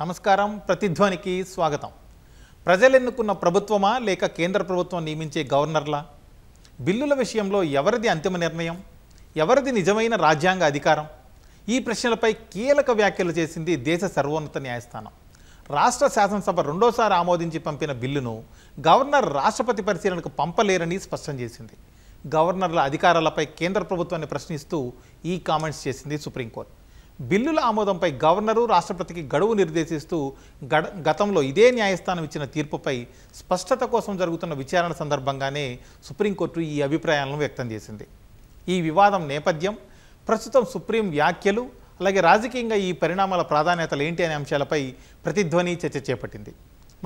నమస్కారం. ప్రతిధ్వనికి స్వాగతం. ప్రజలు ఎన్నుకున్న ప్రభుత్వమా లేక కేంద్ర ప్రభుత్వం నియమించే గవర్నర్లా? బిల్లుల విషయంలో ఎవరిది అంతిమ నిర్ణయం? ఎవరిది నిజమైన రాజ్యాంగ అధికారం? ఈ ప్రశ్నలపై కీలక వ్యాఖ్యలు చేసింది దేశ సర్వోన్నత న్యాయస్థానం. రాష్ట్ర శాసనసభ రెండోసారి ఆమోదించి పంపిన బిల్లును గవర్నర్ రాష్ట్రపతి పరిశీలనకు పంపలేరని స్పష్టం చేసింది. గవర్నర్ల అధికారాలపై కేంద్ర ప్రభుత్వాన్ని ప్రశ్నిస్తూ ఈ కామెంట్స్ చేసింది సుప్రీంకోర్టు. బిల్లుల ఆమోదంపై గవర్నరు రాష్ట్రపతికి గడువు నిర్దేశిస్తూ గతంలో ఇదే న్యాయస్థానం ఇచ్చిన తీర్పుపై స్పష్టత కోసం జరుగుతున్న విచారణ సందర్భంగానే సుప్రీంకోర్టు ఈ అభిప్రాయాలను వ్యక్తం చేసింది. ఈ వివాదం నేపథ్యం, ప్రస్తుతం సుప్రీం వ్యాఖ్యలు, అలాగే రాజకీయంగా ఈ పరిణామాల ప్రాధాన్యతలు ఏంటి అనే అంశాలపై ప్రతిధ్వని చర్చ చేపట్టింది.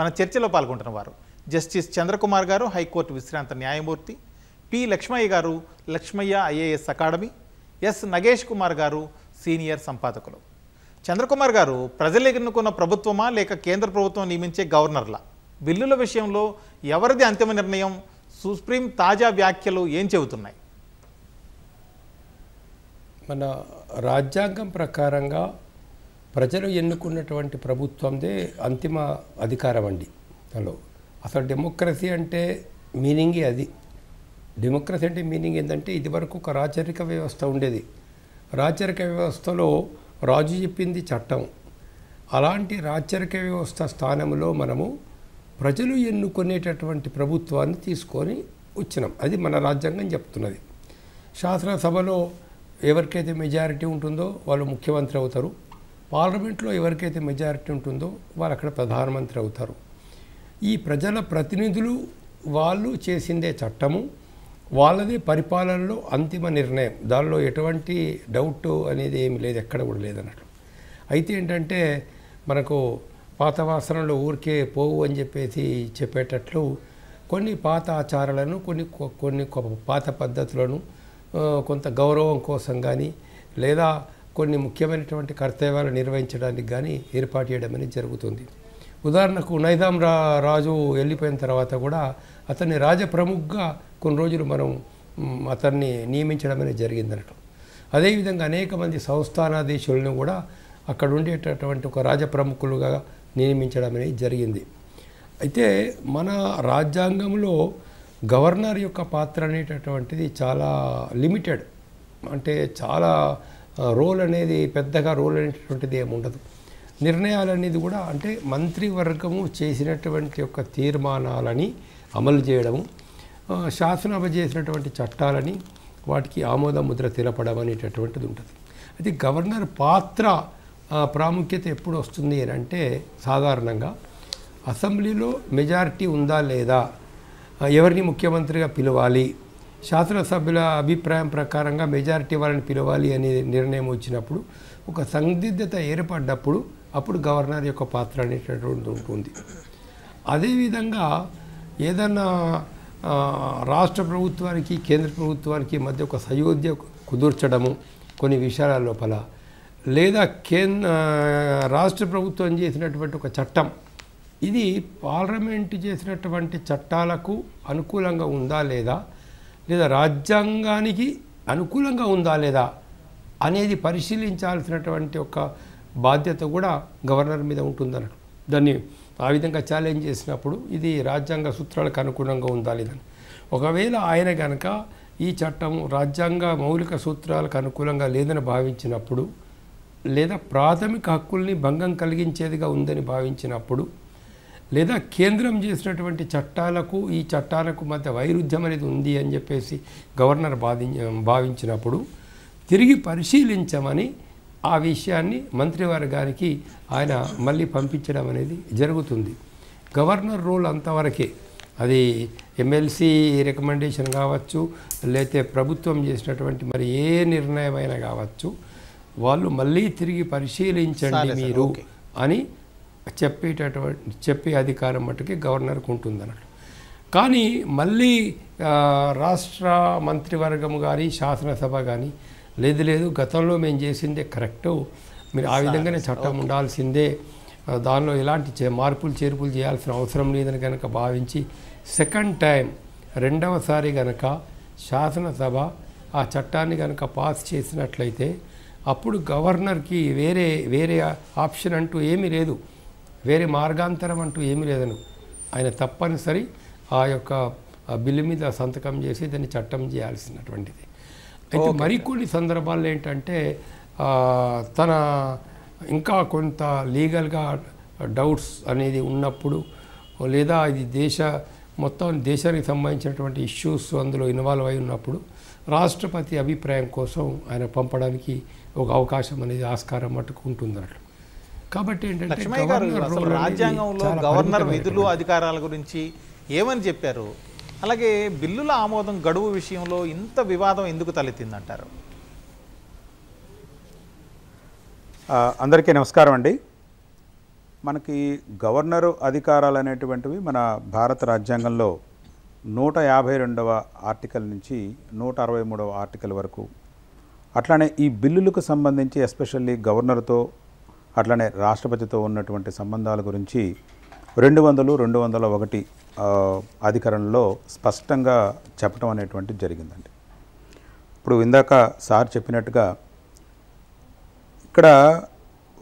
మన చర్చలో పాల్గొంటున్న వారు జస్టిస్ చంద్రకుమార్ గారు, హైకోర్టు విశ్రాంత న్యాయమూర్తి, పి లక్ష్మయ్య గారు, Lakshmaiah IAS academy, S Nagesh Kumar గారు, సీనియర్ సంపాదకులు. చంద్రకుమార్ గారు, ప్రజలు ఎన్నుకున్న ప్రభుత్వమా లేక కేంద్ర ప్రభుత్వం నియమించే గవర్నర్లా? బిల్లుల విషయంలో ఎవరిది అంతిమ నిర్ణయం? సుప్రీం తాజా వ్యాఖ్యలు ఏం చెబుతున్నాయి? మన రాజ్యాంగం ప్రకారంగా ప్రజలు ఎన్నుకున్నటువంటి ప్రభుత్వందే అంతిమ అధికారం అండి. హలో, అసలు డెమోక్రసీ అంటే మీనింగే అది. డెమోక్రసీ అంటే మీనింగ్ ఏంటంటే, ఇదివరకు ఒక రాచరిక వ్యవస్థ ఉండేది. రాచరిక వ్యవస్థలో రాజు చెప్పింది చట్టం. అలాంటి రాచరిక వ్యవస్థ స్థానంలో మనము ప్రజలు ఎన్నుకునేటటువంటి ప్రభుత్వాన్ని తీసుకొని వచ్చినాం. అది మన రాజ్యాంగం చెప్తున్నది. శాసనసభలో ఎవరికైతే మెజారిటీ ఉంటుందో వాళ్ళు ముఖ్యమంత్రి అవుతారు. పార్లమెంట్లో ఎవరికైతే మెజారిటీ ఉంటుందో వాళ్ళు అక్కడ ప్రధానమంత్రి అవుతారు. ఈ ప్రజల ప్రతినిధులు వాళ్ళు చేసిందే చట్టము, వాళ్ళదే పరిపాలనలో అంతిమ నిర్ణయం. దానిలో ఎటువంటి డౌట్ అనేది ఏమి లేదు, ఎక్కడ కూడా లేదన్నట్లు. అయితే ఏంటంటే, మనకు పాత వాసనలు ఊరికే పోవు అని చెప్పేటట్లు కొన్ని పాత ఆచారాలను, కొన్ని పాత పద్ధతులను కొంత గౌరవం కోసం కానీ, లేదా కొన్ని ముఖ్యమైనటువంటి కర్తవ్యాలు నిర్వహించడానికి కానీ ఏర్పాటు చేయడం అనేది జరుగుతుంది. ఉదాహరణకు నైజాం రాజు వెళ్ళిపోయిన తర్వాత కూడా అతన్ని రాజప్రముఖగా కొన్ని రోజులు మనం అతన్ని నియమించడం అనేది జరిగిందన్నట్టు. అదేవిధంగా అనేక మంది సంస్థానాధీశులను కూడా అక్కడ ఉండేటటువంటి ఒక రాజప్రముఖులుగా నియమించడం అనేది జరిగింది. అయితే మన రాజ్యాంగంలో గవర్నర్ యొక్క పాత్ర అనేటటువంటిది చాలా లిమిటెడ్. అంటే చాలా రోల్ అనేది, పెద్దగా రోల్ అనేటటువంటిది ఏమి ఉండదు. నిర్ణయాలు అనేది కూడా అంటే మంత్రివర్గము చేసినటువంటి యొక్క తీర్మానాలని అమలు చేయడము, శాసనసభ చేసినటువంటి చట్టాలని వాటికి ఆమోద ముద్ర తెలపడం అనేటటువంటిది ఉంటుంది. అయితే గవర్నర్ పాత్ర ప్రాముఖ్యత ఎప్పుడు వస్తుంది అని అంటే, సాధారణంగా అసెంబ్లీలో మెజారిటీ ఉందా లేదా, ఎవరిని ముఖ్యమంత్రిగా పిలవాలి, శాసనసభ్యుల అభిప్రాయం ప్రకారంగా మెజారిటీ వాళ్ళని పిలవాలి అనే నిర్ణయం వచ్చినప్పుడు, ఒక సందిగ్ధత ఏర్పడ్డప్పుడు అప్పుడు గవర్నర్ యొక్క పాత్ర అనేటటువంటి ఉంటుంది. అదేవిధంగా ఏదన్నా రాష్ట్ర ప్రభుత్వానికి కేంద్ర ప్రభుత్వానికి మధ్య ఒక సయోధ్య కుదుర్చడము కొన్ని విషయాల లోపల, లేదా రాష్ట్ర ప్రభుత్వం చేసినటువంటి ఒక చట్టం ఇది పార్లమెంటు చేసినటువంటి చట్టాలకు అనుకూలంగా ఉందా లేదా, లేదా రాజ్యాంగానికి అనుకూలంగా ఉందా లేదా అనేది పరిశీలించాల్సినటువంటి ఒక బాధ్యత కూడా గవర్నర్ మీద ఉంటుందన్నట్టు. దాన్ని ఆ విధంగా ఛాలెంజ్ చేసినప్పుడు ఇది రాజ్యాంగ సూత్రాలకు అనుగుణంగా ఉందా లేదని, ఒకవేళ ఆయన కనుక ఈ చట్టం రాజ్యాంగ మౌలిక సూత్రాలకు అనుకూలంగా లేదని భావించినప్పుడు, లేదా ప్రాథమిక హక్కుల్ని భంగం కలిగించేదిగా ఉందని భావించినప్పుడు, లేదా కేంద్రం చేసినటువంటి చట్టాలకు ఈ చట్టాలకు మధ్య వైరుధ్యం అనేది ఉంది అని చెప్పేసి గవర్నర్ భావించినప్పుడు తిరిగి పరిశీలించమని ఆ విషయాన్ని మంత్రివర్గానికి ఆయన మళ్ళీ పంపించడం అనేది జరుగుతుంది. గవర్నర్ రోల్ అంతవరకే. అది ఎమ్మెల్సీ రికమెండేషన్ కావచ్చు, లేకపోతే ప్రభుత్వం చేసినటువంటి మరి ఏ నిర్ణయమైనా కావచ్చు, వాళ్ళు మళ్ళీ తిరిగి పరిశీలించండి మీరు అని చెప్పే అధికారం మట్టుకే గవర్నర్కి ఉంటుందన్నట్టు. కానీ మళ్ళీ రాష్ట్ర మంత్రివర్గం కానీ శాసనసభ కానీ లేదు గతంలో మేము చేసిందే కరెక్టు, మీరు ఆ విధంగానే చట్టం ఉండాల్సిందే, దానిలో ఎలాంటి మార్పులు చేర్పులు చేయాల్సిన అవసరం లేదని కనుక భావించి సెకండ్ టైం రెండవసారి కనుక శాసనసభ ఆ చట్టాన్ని కనుక పాస్ చేసినట్లయితే అప్పుడు గవర్నర్కి వేరే ఆప్షన్ అంటూ ఏమీ లేదు. వేరే మార్గాంతరం అంటూ ఏమీ లేదను. ఆయన తప్పనిసరి ఆ యొక్క బిల్లు మీద సంతకం చేసి దాన్ని చట్టం చేయాల్సినటువంటిది. అయితే మరికొన్ని సందర్భాల్లో ఏంటంటే తన ఇంకా కొంత లీగల్గా డౌట్స్ అనేది ఉన్నప్పుడు, లేదా ఇది మొత్తం దేశానికి సంబంధించినటువంటి ఇష్యూస్ అందులో ఇన్వాల్వ్ అయి ఉన్నప్పుడు రాష్ట్రపతి అభిప్రాయం కోసం ఆయన పంపడానికి ఒక అవకాశం అనేది ఆస్కారం మట్టుకు ఉంటుంది అట్లా. కాబట్టి ఏంటంటే రాజ్యాంగంలో గవర్నర్ విధులు అధికారాల గురించి ఏమని చెప్పారు, అలాగే బిల్లుల ఆమోదం గడువు విషయంలో ఇంత వివాదం ఎందుకు తలెత్తిందంటారు? అందరికీ నమస్కారం అండి. మనకి గవర్నరు అధికారాలు అనేటువంటివి మన భారత రాజ్యాంగంలో 152వ ఆర్టికల్ నుంచి 163వ ఆర్టికల్ వరకు, అట్లానే ఈ బిల్లులకు సంబంధించి ఎస్పెషల్లీ గవర్నర్తో అట్లానే రాష్ట్రపతితో ఉన్నటువంటి సంబంధాల గురించి 200, 201 అధికరణలో స్పష్టంగా చెప్పడం అనేటువంటిది జరిగిందండి. ఇప్పుడు ఇందాక సార్ చెప్పినట్టుగా ఇక్కడ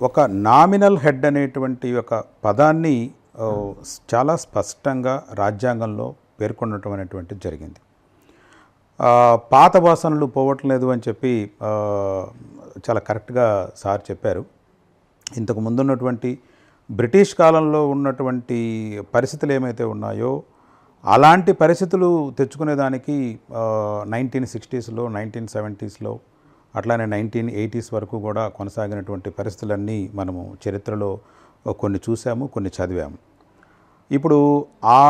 ఒక నామినల్ హెడ్ అనేటువంటి ఒక పదాన్ని చాలా స్పష్టంగా రాజ్యాంగంలో పేర్కొనడం అనేటువంటిది జరిగింది. పాత వాసనలు పోవట్లేదు అని చెప్పి చాలా కరెక్ట్గా సార్ చెప్పారు. ఇంతకు ముందున్నటువంటి బ్రిటిష్ కాలంలో ఉన్నటువంటి పరిస్థితులు ఏమైతే ఉన్నాయో అలాంటి పరిస్థితులు తెచ్చుకునేదానికి 1960స్లో 1970స్లో అట్లానే 1980s వరకు కూడా కొనసాగినటువంటి పరిస్థితులన్నీ మనము చరిత్రలో కొన్ని చూసాము, కొన్ని చదివాము. ఇప్పుడు ఆ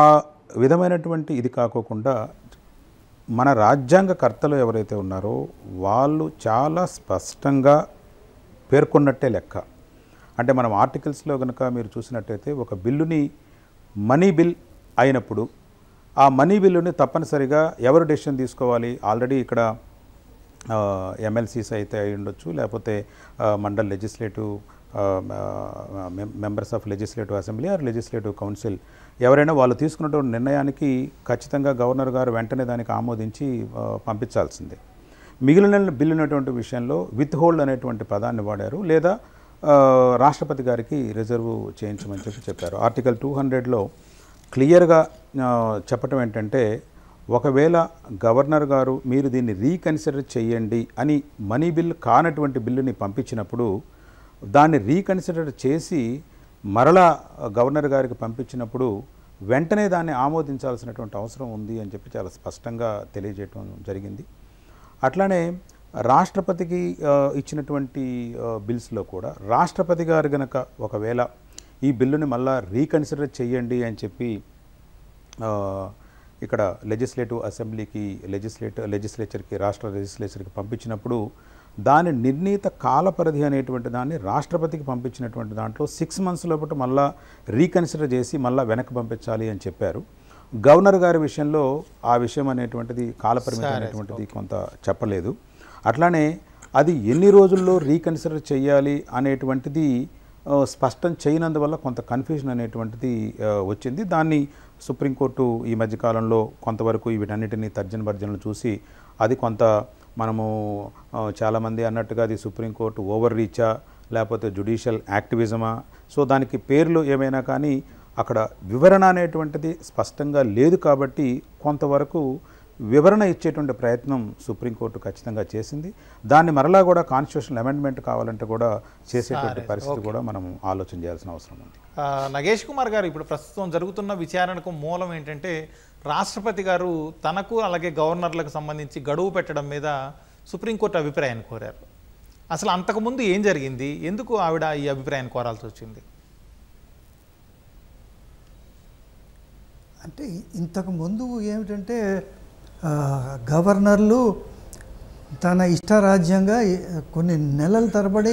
విధమైనటువంటి ఇది కాకోకుండా మన రాజ్యాంగకర్తలు ఎవరైతే ఉన్నారో వాళ్ళు చాలా స్పష్టంగా పేర్కొన్నట్టే లెక్క. అంటే మనం ఆర్టికల్స్లో కనుక మీరు చూసినట్టయితే ఒక బిల్లుని మనీ బిల్ అయినప్పుడు ఆ మనీ బిల్లుని తప్పనిసరిగా ఎవరు డెసిషన్ తీసుకోవాలి? ఆల్రెడీ ఇక్కడ ఎమ్మెల్సీస్ అయితే అయి ఉండొచ్చు, లేకపోతే mandal legislative members of legislative assembly or legislative council ఎవరైనా వాళ్ళు తీసుకున్నటువంటి నిర్ణయానికి ఖచ్చితంగా గవర్నర్ గారు వెంటనే దానికి ఆమోదించి పంపించాల్సిందే. మిగిలిన బిల్లు ఉన్నటువంటి విషయంలో విత్ హోల్డ్ అనేటువంటి పదాన్ని వాడారు, లేదా రాష్ట్రపతి గారికి రిజర్వ్ చేయించమని చెప్పారు. ఆర్టికల్ 200లో క్లియర్గా చెప్పటం ఏంటంటే, ఒకవేళ గవర్నర్ గారు మీరు దీన్ని రీకన్సిడర్ చేయండి అని మనీ బిల్ కానటువంటి బిల్లుని పంపించినప్పుడు దాన్ని రీకన్సిడర్ చేసి మరలా గవర్నర్ గారికి పంపించినప్పుడు వెంటనే దాన్ని ఆమోదించాల్సినటువంటి అవసరం ఉంది అని చెప్పి చాలా స్పష్టంగా తెలియజేయటం జరిగింది. అట్లానే రాష్ట్రపతికి ఇచ్చినటువంటి బిల్స్లో కూడా రాష్ట్రపతి గారు గనక ఒకవేళ ఈ బిల్లుని మళ్ళా రీకన్సిడర్ చేయండి అని చెప్పి ఇక్కడ లెజిస్లేటివ్ అసెంబ్లీకి లెజిస్లేచర్కి రాష్ట్ర లెజిస్లేచర్కి పంపించినప్పుడు దాని నిర్ణీత కాలపరిధి అనేటువంటి దాన్ని రాష్ట్రపతికి పంపించినటువంటి దాంట్లో 6 months లోపల మళ్ళా రీకన్సిడర్ చేసి మళ్ళీ వెనక్కి పంపించాలి అని చెప్పారు. గవర్నర్ గారి విషయంలో ఆ విషయం అనేటువంటిది కాలపరిమితి అనేటువంటిది కొంత చెప్పలేదు. అట్లానే అది ఎన్ని రోజుల్లో రీకన్సిడర్ చేయాలి అనేటువంటిది స్పష్టం చేయనందువల్ల కొంత కన్ఫ్యూజన్ అనేటువంటిది వచ్చింది. దాన్ని సుప్రీంకోర్టు ఈ మధ్యకాలంలో కొంతవరకు వీటన్నిటినీ తర్జన భర్జనలు చూసి అది కొంత మనము చాలామంది అన్నట్టుగా అది సుప్రీంకోర్టు ఓవర్ రీచా లేకపోతే జ్యుడిషియల్ యాక్టివిజమా, సో దానికి పేర్లు ఏమైనా కానీ అక్కడ వివరణ అనేటువంటిది స్పష్టంగా లేదు. కాబట్టి కొంతవరకు వివరణ ఇచ్చేటువంటి ప్రయత్నం సుప్రీంకోర్టు ఖచ్చితంగా చేసింది. దాన్ని మరలా కూడా కాన్స్టిట్యూషనల్ అమెండ్మెంట్ కావాలంటే కూడా చేసేటువంటి పరిస్థితి కూడా మనం ఆలోచన చేయాల్సిన అవసరం ఉంది. నగేష్ కుమార్ గారు, ఇప్పుడు ప్రస్తుతం జరుగుతున్న విచారణకు మూలం ఏంటంటే రాష్ట్రపతి గారు తనకు అలాగే గవర్నర్లకు సంబంధించి గడువు పెట్టడం మీద సుప్రీంకోర్టు అభిప్రాయాన్ని కోరారు. అసలు అంతకుముందు ఏం జరిగింది, ఎందుకు ఆవిడ ఈ అభిప్రాయాన్ని కోరాల్సి వచ్చింది? అంటే ఇంతకుముందు ఏమిటంటే గవర్నర్లు తన ఇష్టరాజ్యంగా కొన్ని నెలల తరబడి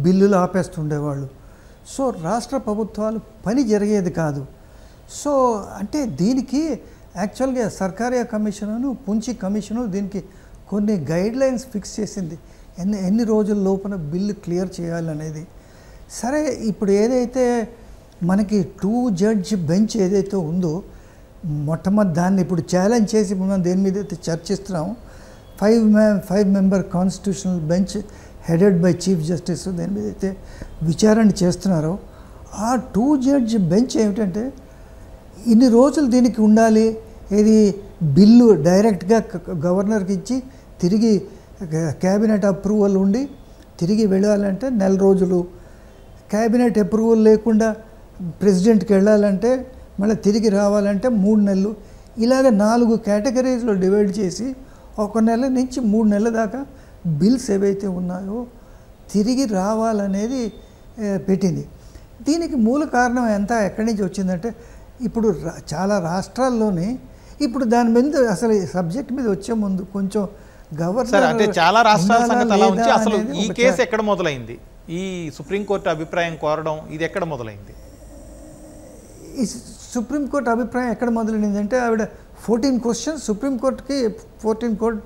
బిల్లులు ఆపేస్తుండేవాళ్ళు. సో రాష్ట్ర ప్రభుత్వాలు పని జరిగేది కాదు. సో అంటే దీనికి యాక్చువల్గా సర్కారియా కమిషను పుంచి కమిషను దీనికి కొన్ని గైడ్లైన్స్ ఫిక్స్ చేసింది, ఎన్ని రోజుల లోపల బిల్లు క్లియర్ చేయాలనేది. సరే, ఇప్పుడు ఏదైతే మనకి 2 judge బెంచ్ ఏదైతే ఉందో మొట్టమొదటి దాన్ని ఇప్పుడు ఛాలెంజ్ చేసి మనం దేని మీద అయితే చర్చిస్తున్నాం, 5 member constitutional bench headed by chief justice దేని మీద అయితే విచారణ చేస్తున్నారో ఆ 2 జడ్జ్ బెంచ్ ఏమిటంటే ఇన్ని రోజులు దీనికి ఉండాలి, ఇది బిల్లు డైరెక్ట్గా గవర్నర్కి ఇచ్చి తిరిగి క్యాబినెట్ అప్రూవల్ ఉండి తిరిగి వెళ్ళాలంటే 4 రోజులు, క్యాబినెట్ అప్రూవల్ లేకుండా ప్రెసిడెంట్కి వెళ్ళాలంటే మళ్ళీ తిరిగి రావాలంటే 3 నెలలు. ఇలాగ 4 కేటగిరీస్లో డివైడ్ చేసి 1 నెల నుంచి 3 నెలల దాకా బిల్స్ ఏవైతే ఉన్నాయో తిరిగి రావాలనేది పెట్టింది. దీనికి మూల కారణం ఎక్కడి నుంచి వచ్చిందంటే ఇప్పుడు చాలా రాష్ట్రాల్లోనే ఇప్పుడు దాని మీద అసలు సబ్జెక్ట్ మీద వచ్చే ముందు కొంచెం గవర్నర్ అంటే చాలా రాష్ట్రాల సంగతి అలా ఉంచి అసలు ఈ కేసు ఎక్కడ మొదలైంది, ఈ సుప్రీంకోర్టు అభిప్రాయం కోరడం ఇది ఎక్కడ మొదలైంది? ఈ సుప్రీంకోర్టు అభిప్రాయం ఎక్కడ మొదలైందంటే ఆవిడ 14 క్వశ్చన్స్ సుప్రీంకోర్టుకి 14 కోర్టు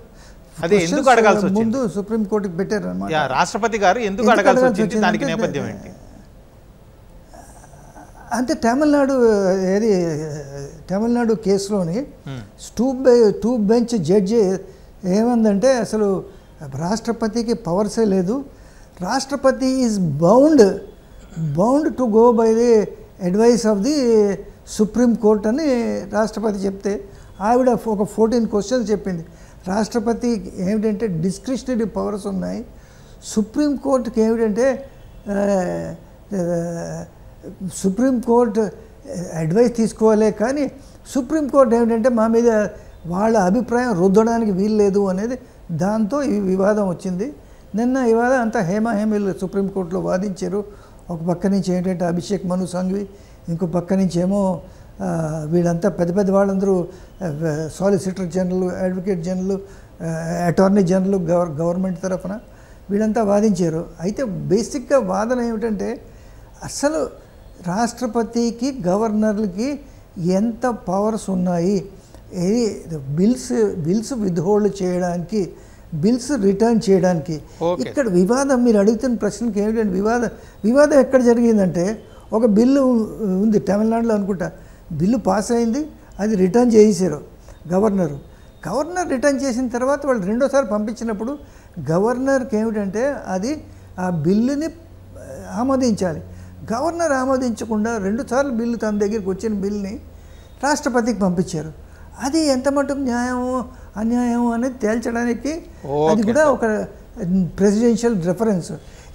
అదే ఎందుకు అడగాల్సి వచ్చింది ముందు సుప్రీంకోర్టుకి పెట్టారు అన్నమాట. రాష్ట్రపతి గారు ఎందుకు అడగాల్సి వచ్చింది, దానికి నేపథ్యం ఏంటి? అంటే తమిళనాడు కేసులోని 2 బెంచ్ జడ్జి ఏమందంటే అసలు రాష్ట్రపతికి పవర్సే లేదు, రాష్ట్రపతి is bound to go by the advice of the supreme court అని రాష్ట్రపతి చెప్తే ఆవిడ ఒక 14 క్వశ్చన్స్ చెప్పింది. రాష్ట్రపతి ఏమిటంటే డిస్క్రిషనరీ పవర్స్ ఉన్నాయి, సుప్రీంకోర్టుకి ఏమిటంటే సుప్రీంకోర్టు అడ్వైస్ తీసుకోవాలే, కానీ సుప్రీంకోర్టు ఏమిటంటే మా మీద వాళ్ళ అభిప్రాయం రుద్దడానికి వీల్లేదు అనేది దాంతో ఈ వివాదం వచ్చింది. నిన్న ఈ వివాదం అంతా హేమీలు సుప్రీంకోర్టులో వాదించారు. ఒక పక్క నుంచి ఏంటంటే అభిషేక్ మను సంఘవి, ఇంకో పక్క నుంచి ఏమో వీళ్ళంతా పెద్ద వాళ్ళందరూ solicitor general, advocate general, attorney general government తరఫున వీళ్ళంతా వాదించారు. అయితే బేసిక్గా వాదన ఏమిటంటే అసలు రాష్ట్రపతికి గవర్నర్లకి ఎంత పవర్స్ ఉన్నాయి, బిల్స్ విత్హోల్డ్ చేయడానికి, బిల్స్ రిటర్న్ చేయడానికి. ఇక్కడ వివాదం మీరు అడుగుతున్న ప్రశ్నకి ఏమిటంటే వివాదం ఎక్కడ జరిగిందంటే ఒక బిల్లు ఉంది తమిళనాడులో అనుకుంటా, బిల్లు పాస్ అయింది, అది రిటర్న్ చేసేసారు గవర్నర్ రిటర్న్ చేసిన తర్వాత వాళ్ళు రెండోసారి పంపించినప్పుడు గవర్నర్కి ఏమిటంటే అది ఆ బిల్లుని ఆమోదించాలి. గవర్నర్ ఆమోదించకుండా 2 సార్లు బిల్లు తన దగ్గరికి వచ్చిన బిల్లుని రాష్ట్రపతికి పంపించారు. అది ఎంత మటుకు న్యాయమో అన్యాయమో అనేది తేల్చడానికి అది కూడా ఒక ప్రెసిడెన్షియల్ రెఫరెన్స్.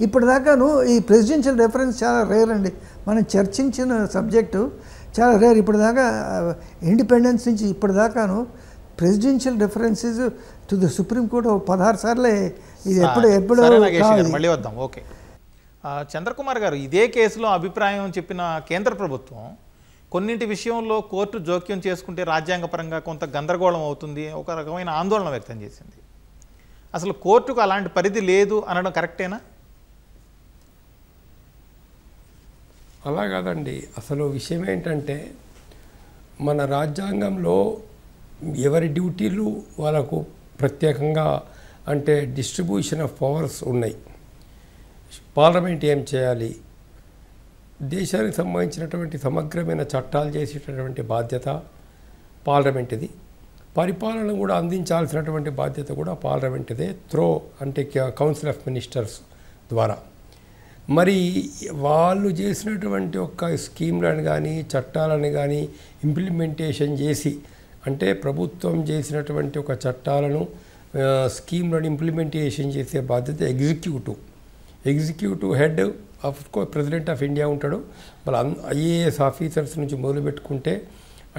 ఇప్పటిదాకాను ఈ ప్రెసిడెన్షియల్ రెఫరెన్స్ చాలా రేర్ అండి, మనం చర్చించిన సబ్జెక్టు చాలా రేర్. ఇప్పటిదాకా ఇండిపెండెన్స్ నుంచి ఇప్పటిదాకాను presidential references to the supreme court 16 సార్లే. ఇది ఎప్పుడు మళ్ళీ వద్దాం. ఓకే, చంద్రకుమార్ గారు, ఇదే కేసులో అభిప్రాయం చెప్పిన కేంద్ర ప్రభుత్వం కొన్నింటి విషయంలో కోర్టు జోక్యం చేసుకుంటే రాజ్యాంగపరంగా కొంత గందరగోళం అవుతుంది, ఒక రకమైన ఆందోళన వ్యక్తం చేసింది. అసలు కోర్టుకు అలాంటి పరిధి లేదు అనడం కరెక్టేనా? అలా కాదండి. అసలు విషయం ఏంటంటే మన రాజ్యాంగంలో ఎవరి డ్యూటీలు వాళ్ళకు ప్రత్యేకంగా అంటే డిస్ట్రిబ్యూషన్ ఆఫ్ పవర్స్ ఉన్నాయి. పార్లమెంట్ ఏం చేయాలి, దేశానికి సంబంధించినటువంటి సమగ్రమైన చట్టాలు చేసేటటువంటి బాధ్యత పార్లమెంట్ది, పరిపాలన కూడా అందించాల్సినటువంటి బాధ్యత కూడా పార్లమెంట్దే అంటే కౌన్సిల్ ఆఫ్ మినిస్టర్స్ ద్వారా. మరి వాళ్ళు చేసినటువంటి ఒక స్కీమ్లను కానీ చట్టాలను కానీ ఇంప్లిమెంటేషన్ చేసి, అంటే ప్రభుత్వం చేసినటువంటి ఒక చట్టాలను స్కీమ్లను ఇంప్లిమెంటేషన్ చేసే బాధ్యత executive head of course president of India ఉంటాడు. మళ్ళీ ఐఏఎస్ ఆఫీసర్స్ నుంచి మొదలుపెట్టుకుంటే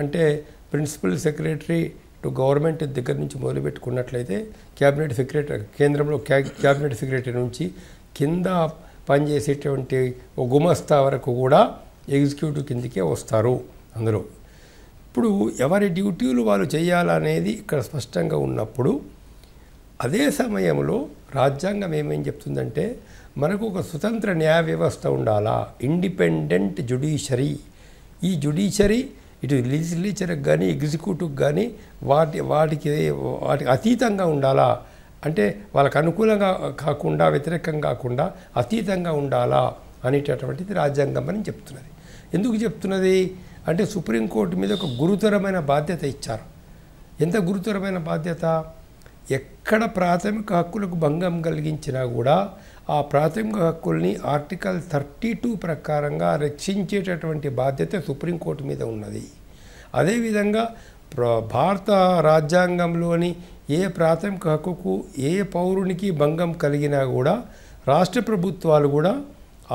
అంటే ప్రిన్సిపల్ సెక్రటరీ టు గవర్నమెంట్ దగ్గర నుంచి మొదలుపెట్టుకున్నట్లయితే క్యాబినెట్ సెక్రటరీ, కేంద్రంలో క్యాబినెట్ సెక్రటరీ నుంచి కింద పనిచేసేటువంటి ఒక గుమస్తా వరకు కూడా ఎగ్జిక్యూటివ్ కిందకే వస్తారు. అందులో ఇప్పుడు ఎవరి డ్యూటీలు వాళ్ళు చేయాలనేది ఇక్కడ స్పష్టంగా ఉన్నప్పుడు, అదే సమయంలో రాజ్యాంగం ఏమేం చెప్తుందంటే మనకు ఒక స్వతంత్ర న్యాయ వ్యవస్థ ఉండాలా, ఇండిపెండెంట్ జ్యుడిషరీ. ఈ జ్యుడిషరీ ఇటు లెజిస్లేచర్కి కానీ ఎగ్జిక్యూటివ్కి కానీ వాటికి అతీతంగా ఉండాలా, అంటే వాళ్ళకు అనుకూలంగా కాకుండా వ్యతిరేకంగా కాకుండా అతీతంగా ఉండాలా అనేటటువంటిది రాజ్యాంగం అని చెప్తున్నది. ఎందుకు చెప్తున్నది అంటే సుప్రీంకోర్టు మీద ఒక గురుతరమైన బాధ్యత ఇచ్చారు. ఎంత గురుతరమైన బాధ్యత, ఎక్కడ ప్రాథమిక హక్కులకు భంగం కలిగించినా కూడా ఆ ప్రాథమిక హక్కుల్ని ఆర్టికల్ 32 ప్రకారంగా రక్షించేటటువంటి బాధ్యత సుప్రీంకోర్టు మీద ఉన్నది. అదేవిధంగా భారత రాజ్యాంగంలోని ఏ ప్రాథమిక హక్కుకు ఏ పౌరునికి భంగం కలిగినా కూడా రాష్ట్ర ప్రభుత్వాలు కూడా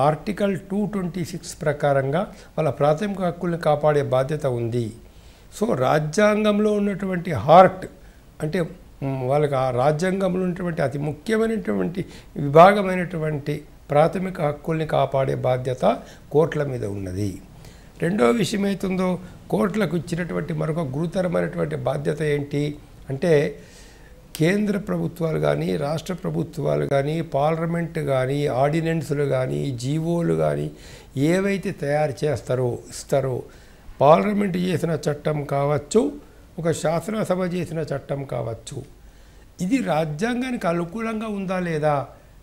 ఆర్టికల్ 226 ప్రకారంగా వాళ్ళ ప్రాథమిక హక్కుల్ని కాపాడే బాధ్యత ఉంది. సో రాజ్యాంగంలో ఉన్నటువంటి హార్ట్ అంటే వాళ్ళకి ఆ రాజ్యాంగంలో ఉన్నటువంటి అతి ముఖ్యమైనటువంటి విభాగమైనటువంటి ప్రాథమిక హక్కుల్ని కాపాడే బాధ్యత కోర్టుల మీద ఉన్నది. రెండవ విషయం అవుతుందో కోర్టులకు ఇచ్చినటువంటి మరొక గురుతరమైనటువంటి బాధ్యత ఏంటి అంటే కేంద్ర ప్రభుత్వాలు కానీ రాష్ట్ర ప్రభుత్వాలు కానీ పార్లమెంట్ కానీ ఆర్డినెన్సులు కానీ జీవోలు కానీ ఏవైతే తయారు ఇస్తారో పార్లమెంట్ చేసిన చట్టం కావచ్చు, ఒక శాసనసభ చేసిన చట్టం కావచ్చు, ఇది రాజ్యాంగానికి అనుకూలంగా ఉందా లేదా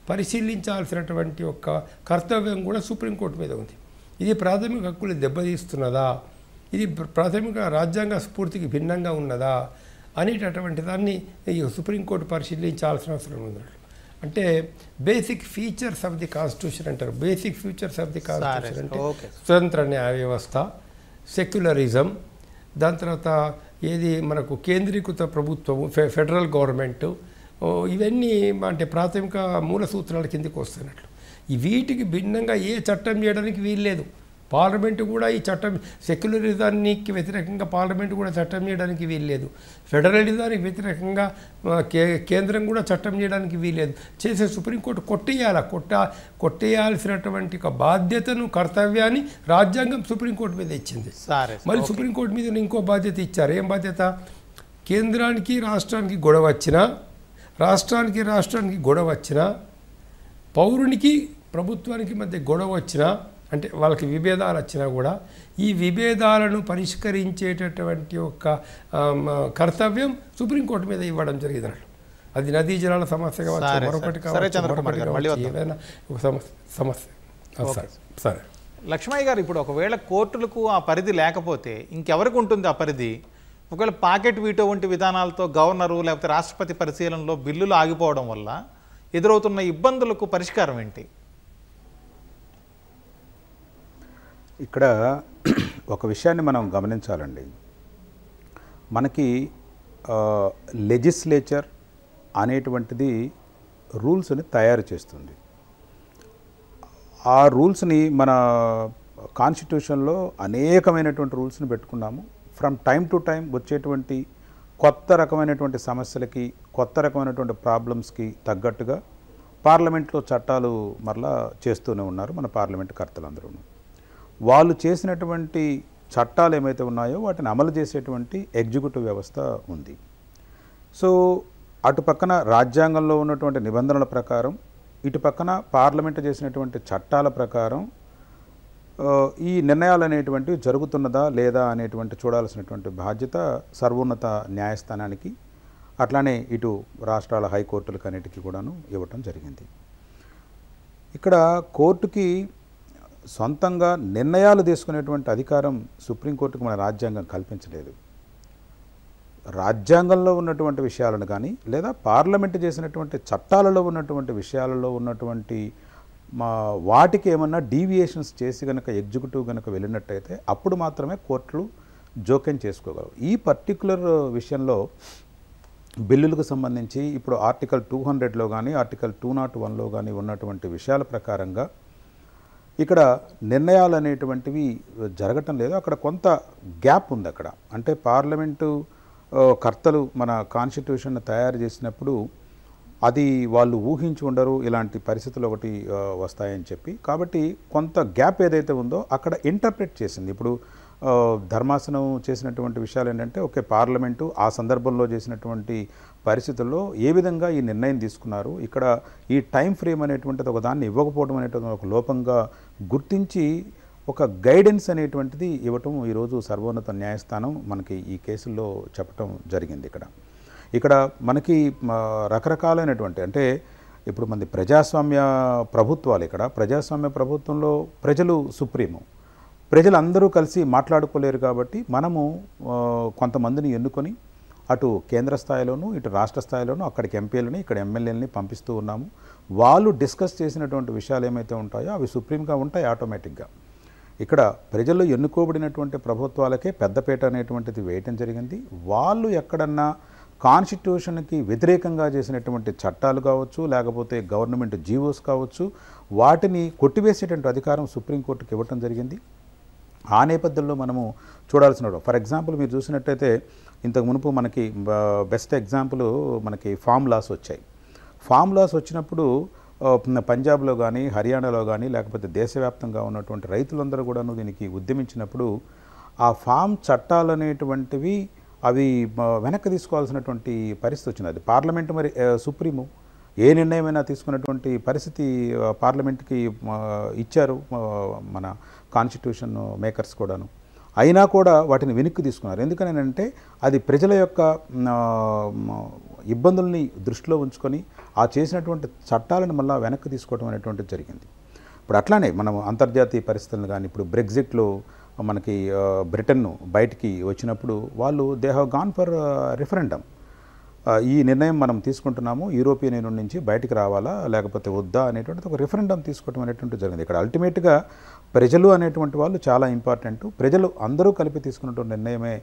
పరిశీలించాల్సినటువంటి ఒక కర్తవ్యం కూడా సుప్రీంకోర్టు మీద ఉంది. ఇది ప్రాథమిక హక్కులు దెబ్బతీస్తున్నదా, ఇది ప్రాథమిక రాజ్యాంగ స్ఫూర్తికి భిన్నంగా ఉన్నదా అనేటటువంటి దాన్ని ఈ సుప్రీంకోర్టు పరిశీలించాల్సిన అవసరం ఉంది. అంటే basic features of the constitution అంటారు. Basic features of the constitution అంటే స్వతంత్ర న్యాయ వ్యవస్థ, సెక్యులరిజం, దాని తర్వాత ఏది మనకు కేంద్రీకృత ప్రభుత్వము ఫెడరల్ గవర్నమెంటు, ఇవన్నీ అంటే ప్రాథమిక మూల సూత్రాల కిందకి వస్తున్నట్లు. వీటికి భిన్నంగా ఏ చట్టం చేయడానికి వీల్లేదు. పార్లమెంటు కూడా ఈ చట్టం సెక్యులరిజానికి వ్యతిరేకంగా పార్లమెంటు కూడా చట్టం చేయడానికి వీల్లేదు. ఫెడరలిజానికి వ్యతిరేకంగా కేంద్రం కూడా చట్టం చేయడానికి వీల్లేదు. చేసే సుప్రీంకోర్టు కొట్టేయాల్సినటువంటి ఒక బాధ్యతను కర్తవ్యాన్ని రాజ్యాంగం సుప్రీంకోర్టు మీద ఇచ్చింది. మళ్ళీ సుప్రీంకోర్టు మీద ఇంకో బాధ్యత ఇచ్చారు. ఏం బాధ్యత? కేంద్రానికి రాష్ట్రానికి గొడవ వచ్చినా, రాష్ట్రానికి గొడవ వచ్చినా, పౌరునికి ప్రభుత్వానికి మధ్య గొడవ వచ్చినా, అంటే వాళ్ళకి విభేదాలు వచ్చినా కూడా ఈ విభేదాలను పరిష్కరించేటటువంటి ఒక కర్తవ్యం సుప్రీంకోర్టు మీద ఇవ్వడం జరిగింది. అది నదీ జలాల సమస్య కావచ్చు, మరొకటి కావచ్చు, ఏదైనా ఒక సమస్య. సరే లక్ష్మయ్య గారు, ఇప్పుడు ఒకవేళ కోర్టులకు ఆ పరిధి లేకపోతే ఇంకెవరికి ఉంటుంది ఆ పరిధి? ఒకవేళ పాకెట్ వీటో వంటి విధానాలతో గవర్నరు లేకపోతే రాష్ట్రపతి పరిశీలనలో బిల్లులు ఆగిపోవడం వల్ల ఎదురవుతున్న ఇబ్బందులకు పరిష్కారం ఏంటి? ఇక్కడ ఒక విషయాన్ని మనం గమనించాలండి. మనకి లెజిస్లేచర్ అనేటువంటిది రూల్స్ని తయారు చేస్తుంది. ఆ రూల్స్ని మన కాన్స్టిట్యూషన్లో అనేకమైనటువంటి రూల్స్ని పెట్టుకున్నాము. ఫ్రమ్ టైం టు టైం వచ్చేటువంటి కొత్త రకమైనటువంటి సమస్యలకి, కొత్త రకమైనటువంటి ప్రాబ్లమ్స్కి తగ్గట్టుగా పార్లమెంట్లో చట్టాలు మరలా చేస్తూనే ఉన్నారు మన పార్లమెంట్ కర్తలందరూ. వాళ్ళు చేసినటువంటి చట్టాలు ఏమైతే ఉన్నాయో వాటిని అమలు చేసేటువంటి ఎగ్జిక్యూటివ్ వ్యవస్థ ఉంది. సో అటు పక్కన రాజ్యాంగంలో ఉన్నటువంటి నిబంధనల ప్రకారం, ఇటు పక్కన పార్లమెంట్ చేసినటువంటి చట్టాల ప్రకారం ఈ నిర్ణయాలు అనేటువంటివి జరుగుతున్నదా లేదా అనేటువంటి చూడాల్సినటువంటి బాధ్యత సర్వోన్నత న్యాయస్థానానికి, అట్లానే ఇటు రాష్ట్రాల హైకోర్టులకు అన్నిటికీ కూడాను ఇవ్వటం జరిగింది. ఇక్కడ కోర్టుకి సొంతంగా నిర్ణయాలు తీసుకునేటువంటి అధికారం సుప్రీంకోర్టుకు మన రాజ్యాంగం కల్పించలేదు. రాజ్యాంగంలో ఉన్నటువంటి విషయాలను కానీ లేదా పార్లమెంటు చేసినటువంటి చట్టాలలో ఉన్నటువంటి విషయాలలో ఉన్నటువంటి వాటికి ఏమన్నా డీవియేషన్స్ చేసి కనుక ఎగ్జిక్యూటివ్ కనుక వెళ్ళినట్టయితే అప్పుడు మాత్రమే కోర్టులు జోక్యం చేసుకోగలవు. ఈ పర్టికులర్ విషయంలో బిల్లులకు సంబంధించి ఇప్పుడు ఆర్టికల్ 200లో కానీ ఆర్టికల్ 201లో కానీ ఉన్నటువంటి విషయాల ప్రకారంగా ఇక్కడ నిర్ణయాలు అనేటువంటివి జరగటం లేదు. అక్కడ కొంత గ్యాప్ ఉంది. అక్కడ అంటే పార్లమెంటు కర్తలు మన కాన్స్టిట్యూషన్ తయారు చేసినప్పుడు అది వాళ్ళు ఊహించి ఉండరు ఇలాంటి పరిస్థితులు ఒకటి వస్తాయని చెప్పి. కాబట్టి కొంత గ్యాప్ ఏదైతే ఉందో అక్కడ ఇంటర్ప్రెట్ చేసింది. ఇప్పుడు ధర్మాసనం చేసినటువంటి విషయాలు ఏంటంటే ఓకే, పార్లమెంటు ఆ సందర్భంలో చేసినటువంటి పరిస్థితుల్లో ఏ విధంగా ఈ నిర్ణయం తీసుకున్నారు, ఇక్కడ ఈ టైం ఫ్రేమ్ అనేటువంటిది ఒక దాన్ని ఇవ్వకపోవడం అనేటువంటి ఒక లోపంగా గుర్తించి ఒక గైడెన్స్ అనేటువంటిది ఇవ్వటం ఈరోజు సర్వోన్నత న్యాయస్థానం మనకి ఈ కేసుల్లో చెప్పటం జరిగింది. ఇక్కడ మనకి రకరకాలైనటువంటి అంటే ఇప్పుడు మనది ప్రజాస్వామ్య ప్రభుత్వాలు. ఇక్కడ ప్రజాస్వామ్య ప్రభుత్వంలో ప్రజలు సుప్రీము, ప్రజలందరూ కలిసి మాట్లాడుకోలేరు. కాబట్టి మనము కొంతమందిని ఎన్నుకొని అటు కేంద్ర స్థాయిలోనూ ఇటు రాష్ట్ర స్థాయిలోనూ అక్కడికి ఎంపీలని ఇక్కడ ఎమ్మెల్యేలని పంపిస్తూ ఉన్నాము. వాళ్ళు డిస్కస్ చేసినటువంటి విషయాలు ఏమైతే ఉంటాయో అవి సుప్రీంగా ఉంటాయి ఆటోమేటిక్గా. ఇక్కడ ప్రజలు ఎన్నుకోబడినటువంటి ప్రభుత్వాలకే పెద్దపీట అనేటువంటిది వేయటం జరిగింది. వాళ్ళు ఎక్కడన్నా కాన్స్టిట్యూషన్కి వ్యతిరేకంగా చేసినటువంటి చట్టాలు కావచ్చు, లేకపోతే గవర్నమెంట్ జీవోస్ కావచ్చు, వాటిని కొట్టివేసేటువంటి అధికారం సుప్రీంకోర్టుకి ఇవ్వటం జరిగింది. ఆ నేపథ్యంలో మనము చూడాల్సిన, ఫర్ ఎగ్జాంపుల్ మీరు చూసినట్టయితే ఇంతకు మునుపు మనకి బెస్ట్ ఎగ్జాంపుల్ మనకి ఫామ్ లాస్ వచ్చాయి. ఫామ్ లాస్ వచ్చినప్పుడు పంజాబ్లో కానీ, హర్యానాలో కానీ, లేకపోతే దేశవ్యాప్తంగా ఉన్నటువంటి రైతులందరూ కూడాను దీనికి ఉద్యమించినప్పుడు ఆ ఫామ్ చట్టాలు అనేటువంటివి అవి వెనక్కి తీసుకోవాల్సినటువంటి పరిస్థితి వచ్చింది. అది పార్లమెంట్ మరి సుప్రీము ఏ నిర్ణయమైనా తీసుకున్నటువంటి పరిస్థితి పార్లమెంట్కి ఇచ్చారు మన కాన్స్టిట్యూషన్ మేకర్స్ కూడాను. అయినా కూడా వాటిని వెనక్కి తీసుకున్నారు. ఎందుకని అంటే అది ప్రజల యొక్క ఇబ్బందుల్ని దృష్టిలో ఉంచుకొని ఆ చేసినటువంటి చట్టాలను మళ్ళీ వెనక్కి తీసుకోవడం అనేటువంటిది జరిగింది. ఇప్పుడు అట్లానే మనం అంతర్జాతీయ పరిస్థితులను కానీ, ఇప్పుడు బ్రెగ్జిట్లో మనకి బ్రిటన్ బయటికి వచ్చినప్పుడు వాళ్ళు they have gone for referendum. ఈ నిర్ణయం మనం తీసుకుంటున్నాము, యూరోపియన్ యూనియన్ నుంచి బయటికి రావాలా లేకపోతే వద్దా అనేటువంటిది ఒక రిఫరెండమ్ తీసుకోవడం అనేటువంటిది జరిగింది. ఇక్కడ అల్టిమేట్గా ప్రజలు అనేటువంటి వాళ్ళు చాలా ఇంపార్టెంట్. ప్రజలు అందరూ కలిపి తీసుకున్నటువంటి నిర్ణయమే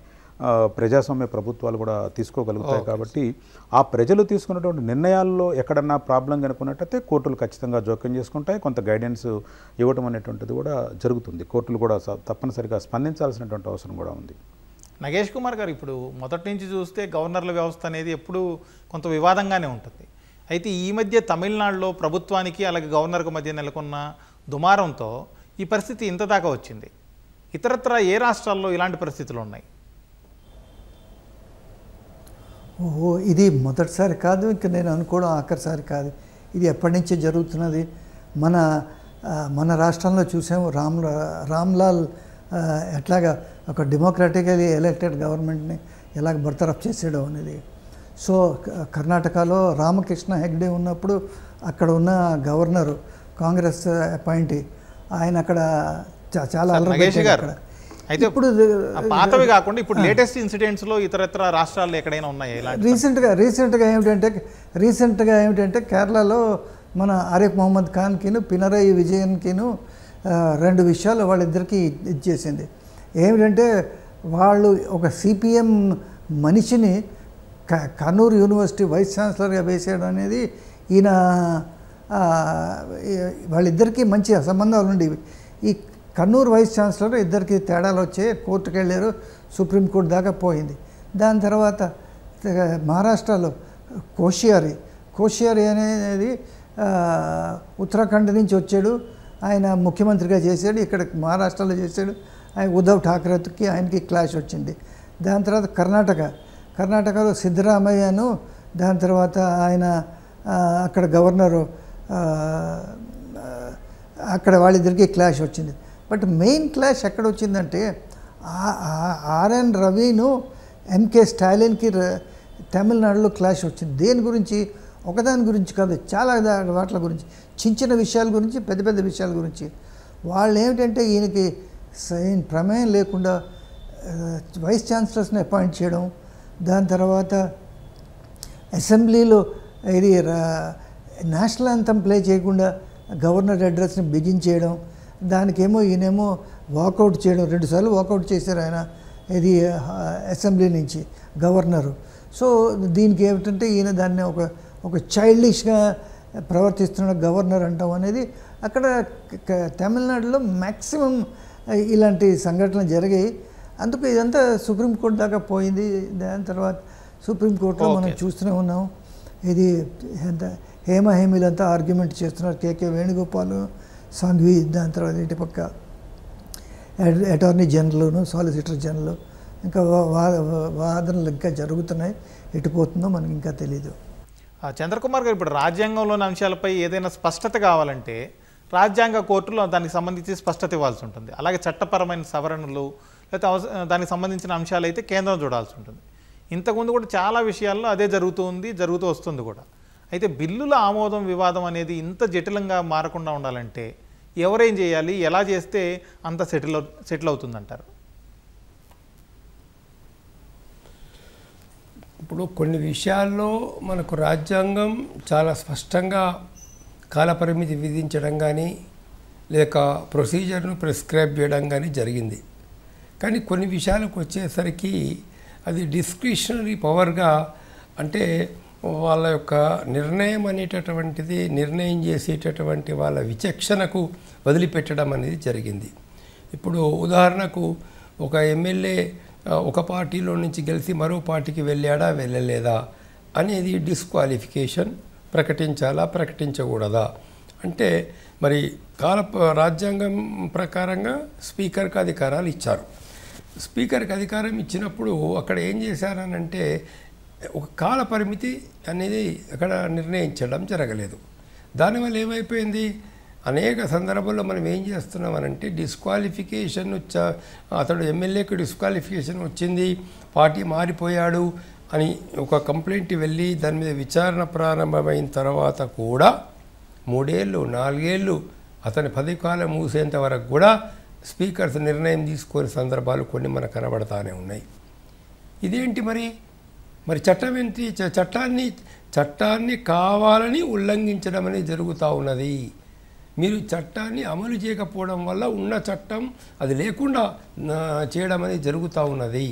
ప్రజాస్వామ్య ప్రభుత్వాలు కూడా తీసుకోగలుగుతాయి. కాబట్టి ఆ ప్రజలు తీసుకున్నటువంటి నిర్ణయాల్లో ఎక్కడన్నా ప్రాబ్లం కనుక్కున్నట్టయితే కోర్టులు ఖచ్చితంగా జోక్యం చేసుకుంటాయి, కొంత గైడెన్స్ ఇవ్వటం అనేటువంటిది కూడా జరుగుతుంది. కోర్టులు కూడా తప్పనిసరిగా స్పందించాల్సినటువంటి అవసరం కూడా ఉంది. నగేష్ కుమార్ గారు, ఇప్పుడు మొదటి నుంచి చూస్తే గవర్నర్ల వ్యవస్థ అనేది ఎప్పుడూ కొంత వివాదంగానే ఉంటుంది. అయితే ఈ మధ్య తమిళనాడులో ప్రభుత్వానికి అలాగే గవర్నర్కు మధ్య నెలకొన్న దుమారంతో ఈ పరిస్థితి ఇంత దాకా వచ్చింది. ఇతరత్ర ఏ రాష్ట్రాల్లో ఇలాంటి పరిస్థితులు ఉన్నాయి? ఇది మొదటిసారి కాదు, ఇంకా నేను అనుకోవడం ఆఖరిసారి కాదు. ఇది ఎప్పటి నుంచే జరుగుతున్నది. మన రాష్ట్రంలో చూసాము రామ్లాల్ ఎట్లాగా ఒక డెమోక్రాటికలీ ఎలక్టెడ్ గవర్నమెంట్ని ఎలాగ బర్తరఫ్ చేసేయడం అనేది. సో కర్ణాటకలో రామకృష్ణ హెగ్డే ఉన్నప్పుడు అక్కడ ఉన్న గవర్నరు కాంగ్రెస్ అపాయింటీ, ఆయన అక్కడ చాలా అక్కడ. అయితే ఇప్పుడు పాతవి కాకుండా ఇప్పుడు లేటెస్ట్ ఇన్సిడెంట్స్లో ఇతరత్ర రాష్ట్రాల్లో ఎక్కడైనా ఉన్నాయా? రీసెంట్గా ఏమిటంటే కేరళలో మన ఆరిఫ్ మొహమ్మద్ ఖాన్కిను పినరయి విజయన్కిను రెండు విషయాలు వాళ్ళిద్దరికీ ఇచ్చేసింది. ఏమిటంటే వాళ్ళు ఒక సిపిఎం మనిషిని కర్నూలు యూనివర్సిటీ వైస్ ఛాన్సలర్గా వేసేయడం అనేది ఈయన వాళ్ళిద్దరికీ మంచి సంబంధాలు ఉండేవి. ఈ కర్నూలు వైస్ ఛాన్సలర్ ఇద్దరికి తేడాలు వచ్చాయి, కోర్టుకు వెళ్ళారు, సుప్రీంకోర్టు దాకా పోయింది. దాని తర్వాత మహారాష్ట్రలో కోశ్యారి అనేది ఉత్తరాఖండ్ నుంచి వచ్చాడు, ఆయన ముఖ్యమంత్రిగా చేశాడు, ఇక్కడ మహారాష్ట్రలో చేశాడు. ఆయన ఉద్ధవ్ ఠాక్రేకి ఆయనకి క్లాష్ వచ్చింది. దాని తర్వాత కర్ణాటకలో సిద్ధరామయ్యను, దాని తర్వాత ఆయన అక్కడ గవర్నరు, అక్కడ వాళ్ళిద్దరికీ క్లాష్ వచ్చింది. బట్ మెయిన్ క్లాష్ ఎక్కడ వచ్చిందంటే ఆర్ఎన్ రవిను ఎంకే స్టాలిన్కి తమిళనాడులో క్లాష్ వచ్చింది. దేని గురించి? ఒకదాని గురించి కాదు, చాలా వాటి గురించి, చిన్న విషయాల గురించి, పెద్ద పెద్ద విషయాల గురించి. వాళ్ళు ఏమిటంటే ఈయనకి ప్రమేయం లేకుండా వైస్ ఛాన్సలర్స్ని అపాయింట్ చేయడం, దాని తర్వాత అసెంబ్లీలో ఇది నేషనల్ యాంథమ్ ప్లే చేయకుండా గవర్నర్ అడ్రస్ని బిగించేయడం, దానికేమో ఈయనేమో వాకౌట్ చేయడం, 2 సార్లు వాకౌట్ చేశారు ఆయన ఇది అసెంబ్లీ నుంచి గవర్నరు. సో దీనికి ఏమిటంటే ఈయన దాన్ని ఒక చైల్డిష్గా ప్రవర్తిస్తున్న గవర్నర్ అంటాం అనేది అక్కడ తమిళనాడులో మ్యాక్సిమం ఇలాంటి సంఘటనలు జరిగాయి. అందుకు ఇదంతా సుప్రీంకోర్టు దాకా పోయింది. దాని తర్వాత సుప్రీంకోర్టులో మనం చూస్తూనే ఉన్నాం. ఇది హేమీలంతా ఆర్గ్యుమెంట్ చేస్తున్నారు, కేకే వేణుగోపాల్, సాంఘ్వి, దాని తర్వాత ఇటు పక్క అటార్నీ జనరల్ను, సాలిసిటర్ జనరల్, ఇంకా వాదనలు ఇంకా జరుగుతున్నాయి. ఎటుపోతుందో మనకి ఇంకా తెలీదు. చంద్రకుమార్ గారు, ఇప్పుడు రాజ్యాంగంలోని అంశాలపై ఏదైనా స్పష్టత కావాలంటే రాజ్యాంగ కోర్టులో దానికి సంబంధించి స్పష్టత ఇవ్వాల్సి ఉంటుంది. అలాగే చట్టపరమైన సవరణలు లేకపోతే దానికి సంబంధించిన అంశాలు అయితే కేంద్రం చూడాల్సి ఉంటుంది. ఇంతకుముందు కూడా చాలా విషయాల్లో అదే జరుగుతూ వస్తుంది కూడా. అయితే బిల్లుల ఆమోదం వివాదం అనేది ఇంత జటిలంగా మారకుండా ఉండాలంటే ఎవరేం చేయాలి, ఎలా చేస్తే అంత సెటిల్ అవుతుందంటారు? ఇప్పుడు కొన్ని విషయాల్లో మనకు రాజ్యాంగం చాలా స్పష్టంగా కాలపరిమితి విధించడం కానీ లేక ప్రొసీజర్ను ప్రిస్క్రైబ్ చేయడం కానీ జరిగింది. కానీ కొన్ని విషయాలకు వచ్చేసరికి అది డిస్క్రిషనరీ పవర్గా, అంటే వాళ్ళ యొక్క నిర్ణయం అనేటటువంటిది నిర్ణయం చేసేటటువంటి వాళ్ళ విచక్షణకు వదిలిపెట్టడం అనేది జరిగింది. ఇప్పుడు ఉదాహరణకు ఒక ఎమ్మెల్యే ఒక పార్టీలో నుంచి గెలిచి మరో పార్టీకి వెళ్ళాడా వెళ్ళలేదా అనేది డిస్క్వాలిఫికేషన్ ప్రకటించాలా ప్రకటించకూడదా అంటే మరి రాజ్యాంగం ప్రకారంగా స్పీకర్కి అధికారాలు ఇచ్చారు. స్పీకర్కి అధికారం ఇచ్చినప్పుడు అక్కడ ఏం చేశారనంటే ఒక కాల పరిమితి అనేది అక్కడ నిర్ణయించడం జరగలేదు. దానివల్ల ఏమైపోయింది, అనేక సందర్భాల్లో మనం ఏం చేస్తున్నామనంటే డిస్క్వాలిఫికేషన్ అతడు ఎమ్మెల్యేకి డిస్క్వాలిఫికేషన్ వచ్చింది, పార్టీ మారిపోయాడు అని ఒక కంప్లైంట్ వెళ్ళి దాని మీద విచారణ ప్రారంభమైన తర్వాత కూడా 3 ఏళ్ళు 4 ఏళ్ళు అతని పదవికాలం మూసేంత వరకు కూడా స్పీకర్స్ నిర్ణయం తీసుకునే సందర్భాలు కొన్ని మనకు కనబడతానే ఉన్నాయి. ఇదేంటి మరి చట్టం ఏంటి? చట్టాన్ని కావాలని ఉల్లంఘించడం అనేది జరుగుతూ ఉన్నది. మీరు చట్టాన్ని అమలు చేయకపోవడం వల్ల ఉన్న చట్టం అది లేకుండా చేయడం అనేది జరుగుతూ ఉన్నది.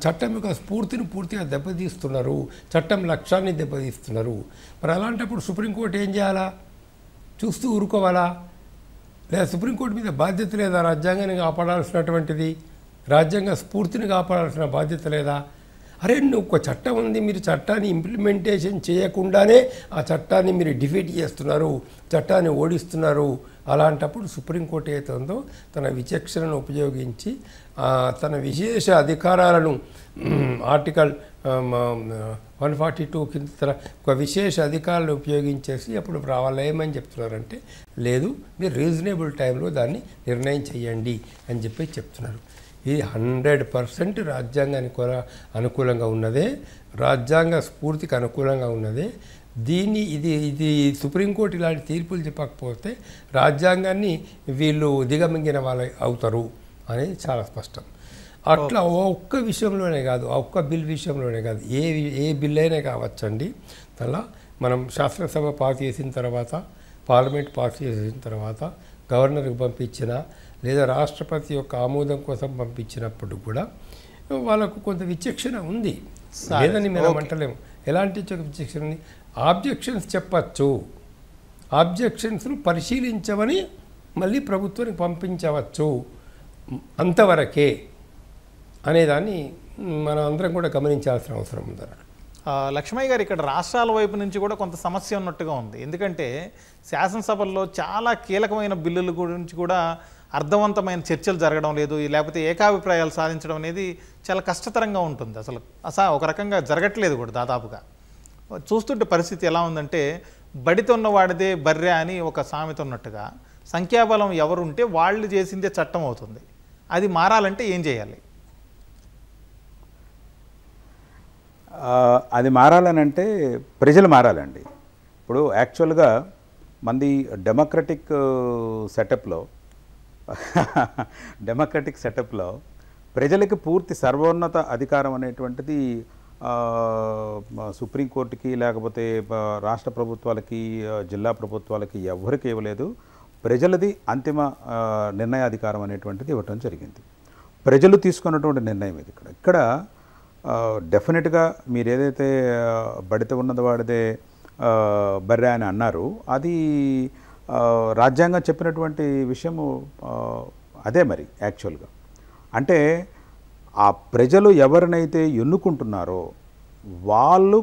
చట్టం యొక్క స్ఫూర్తిని పూర్తిగా దెబ్బతీస్తున్నారు, చట్టం లక్ష్యాన్ని దెబ్బతీస్తున్నారు. మరి అలాంటప్పుడు సుప్రీంకోర్టు ఏం చేయాలా? చూస్తూ ఊరుకోవాలా? లేదా సుప్రీంకోర్టు మీద బాధ్యత లేదా? రాజ్యాంగాన్ని కాపాడాల్సినటువంటిది, రాజ్యాంగ స్ఫూర్తిని కాపాడాల్సిన బాధ్యత లేదా? అరే ఒక చట్టం ఉంది, మీరు చట్టాన్ని ఇంప్లిమెంటేషన్ చేయకుండానే ఆ చట్టాన్ని మీరు డిఫీట్ చేస్తున్నారు, చట్టాన్ని ఓడిస్తున్నారు. అలాంటప్పుడు సుప్రీంకోర్టు ఏదైతే ఉందో తన విచక్షణను ఉపయోగించి తన విశేష అధికారాలను ఆర్టికల్ 142 కింద తన ఒక విశేష అధికారాలను ఉపయోగించేసి అప్పుడు వాళ్ళు ఏమని చెప్తున్నారంటే లేదు, మీరు రీజనబుల్ టైంలో దాన్ని నిర్ణయం చేయండి అని చెప్పి చెప్తున్నారు. ఇది 100% రాజ్యాంగానికి అనుకూలంగా ఉన్నదే, రాజ్యాంగ స్ఫూర్తికి అనుకూలంగా ఉన్నదే. ఇది సుప్రీంకోర్టు ఇలాంటి తీర్పులు చెప్పకపోతే రాజ్యాంగాన్ని వీళ్ళు దిగమింగిన వాళ్ళు అవుతారు అనేది చాలా స్పష్టం. అట్లా ఒక్క విషయంలోనే కాదు, ఒక్క బిల్ విషయంలోనే కాదు, ఏ బిల్ అయినా కావచ్చండి. అలా మనం శాసనసభ పాస్ చేసిన తర్వాత, పార్లమెంట్ పాస్ చేసిన తర్వాత గవర్నర్కి పంపించిన లేదా రాష్ట్రపతి యొక్క ఆమోదం కోసం పంపించినప్పుడు కూడా వాళ్ళకు కొంత విచక్షణ ఉంది, లేదని మనం అంటలేము. ఎలాంటి విచక్షణ ఉంది? ఆబ్జెక్షన్స్ చెప్పచ్చు, ఆబ్జెక్షన్స్ను పరిశీలించమని మళ్ళీ ప్రభుత్వానికి పంపించవచ్చు, అంతవరకే అనేదాన్ని మనం అందరం కూడా గమనించాల్సిన అవసరం ఉందన్నమాట. లక్ష్మయ్య గారు, ఇక్కడ రాష్ట్రాల వైపు నుంచి కూడా కొంత సమస్య ఉన్నట్టుగా ఉంది. ఎందుకంటే శాసనసభల్లో చాలా కీలకమైన బిల్లుల గురించి కూడా అర్థవంతమైన చర్చలు జరగడం లేదు, లేకపోతే ఏకాభిప్రాయాలు సాధించడం అనేది చాలా కష్టతరంగా ఉంటుంది. అసలు ఒక రకంగా జరగట్లేదు కూడా దాదాపుగా. చూస్తుంటే పరిస్థితి ఎలా ఉందంటే బడితో ఉన్నవాడిదే బర్రె అని ఒక సామెత ఉన్నట్టుగా సంఖ్యాబలం ఎవరుంటే వాళ్ళు చేసిందే చట్టం అవుతుంది. అది మారాలంటే ఏం చేయాలి? అది మారాలనంటే ప్రజలు మారాలండి. ఇప్పుడు యాక్చువల్గా మంది డెమోక్రటిక్ సెటప్లో ప్రజలకి పూర్తి సర్వోన్నత అధికారం అనేటువంటిది సుప్రీంకోర్టుకి లేకపోతే రాష్ట్ర ప్రభుత్వాలకి జిల్లా ప్రభుత్వాలకి ఎవరికి ఇవ్వలేదు. ప్రజలది అంతిమ నిర్ణయాధికారం అనేటువంటిది ఇవ్వటం జరిగింది. ప్రజలు తీసుకున్నటువంటి నిర్ణయం ఇది. ఇక్కడ డెఫినెట్గా మీరు ఏదైతే బడిత ఉన్నది వాడిదే బర్రె అని అన్నారు, అది రాజ్యాంగం చెప్పినటువంటి విషయము అదే. మరి యాక్చువల్గా అంటే ఆ ప్రజలు ఎవరినైతే ఎన్నుకుంటున్నారో వాళ్ళు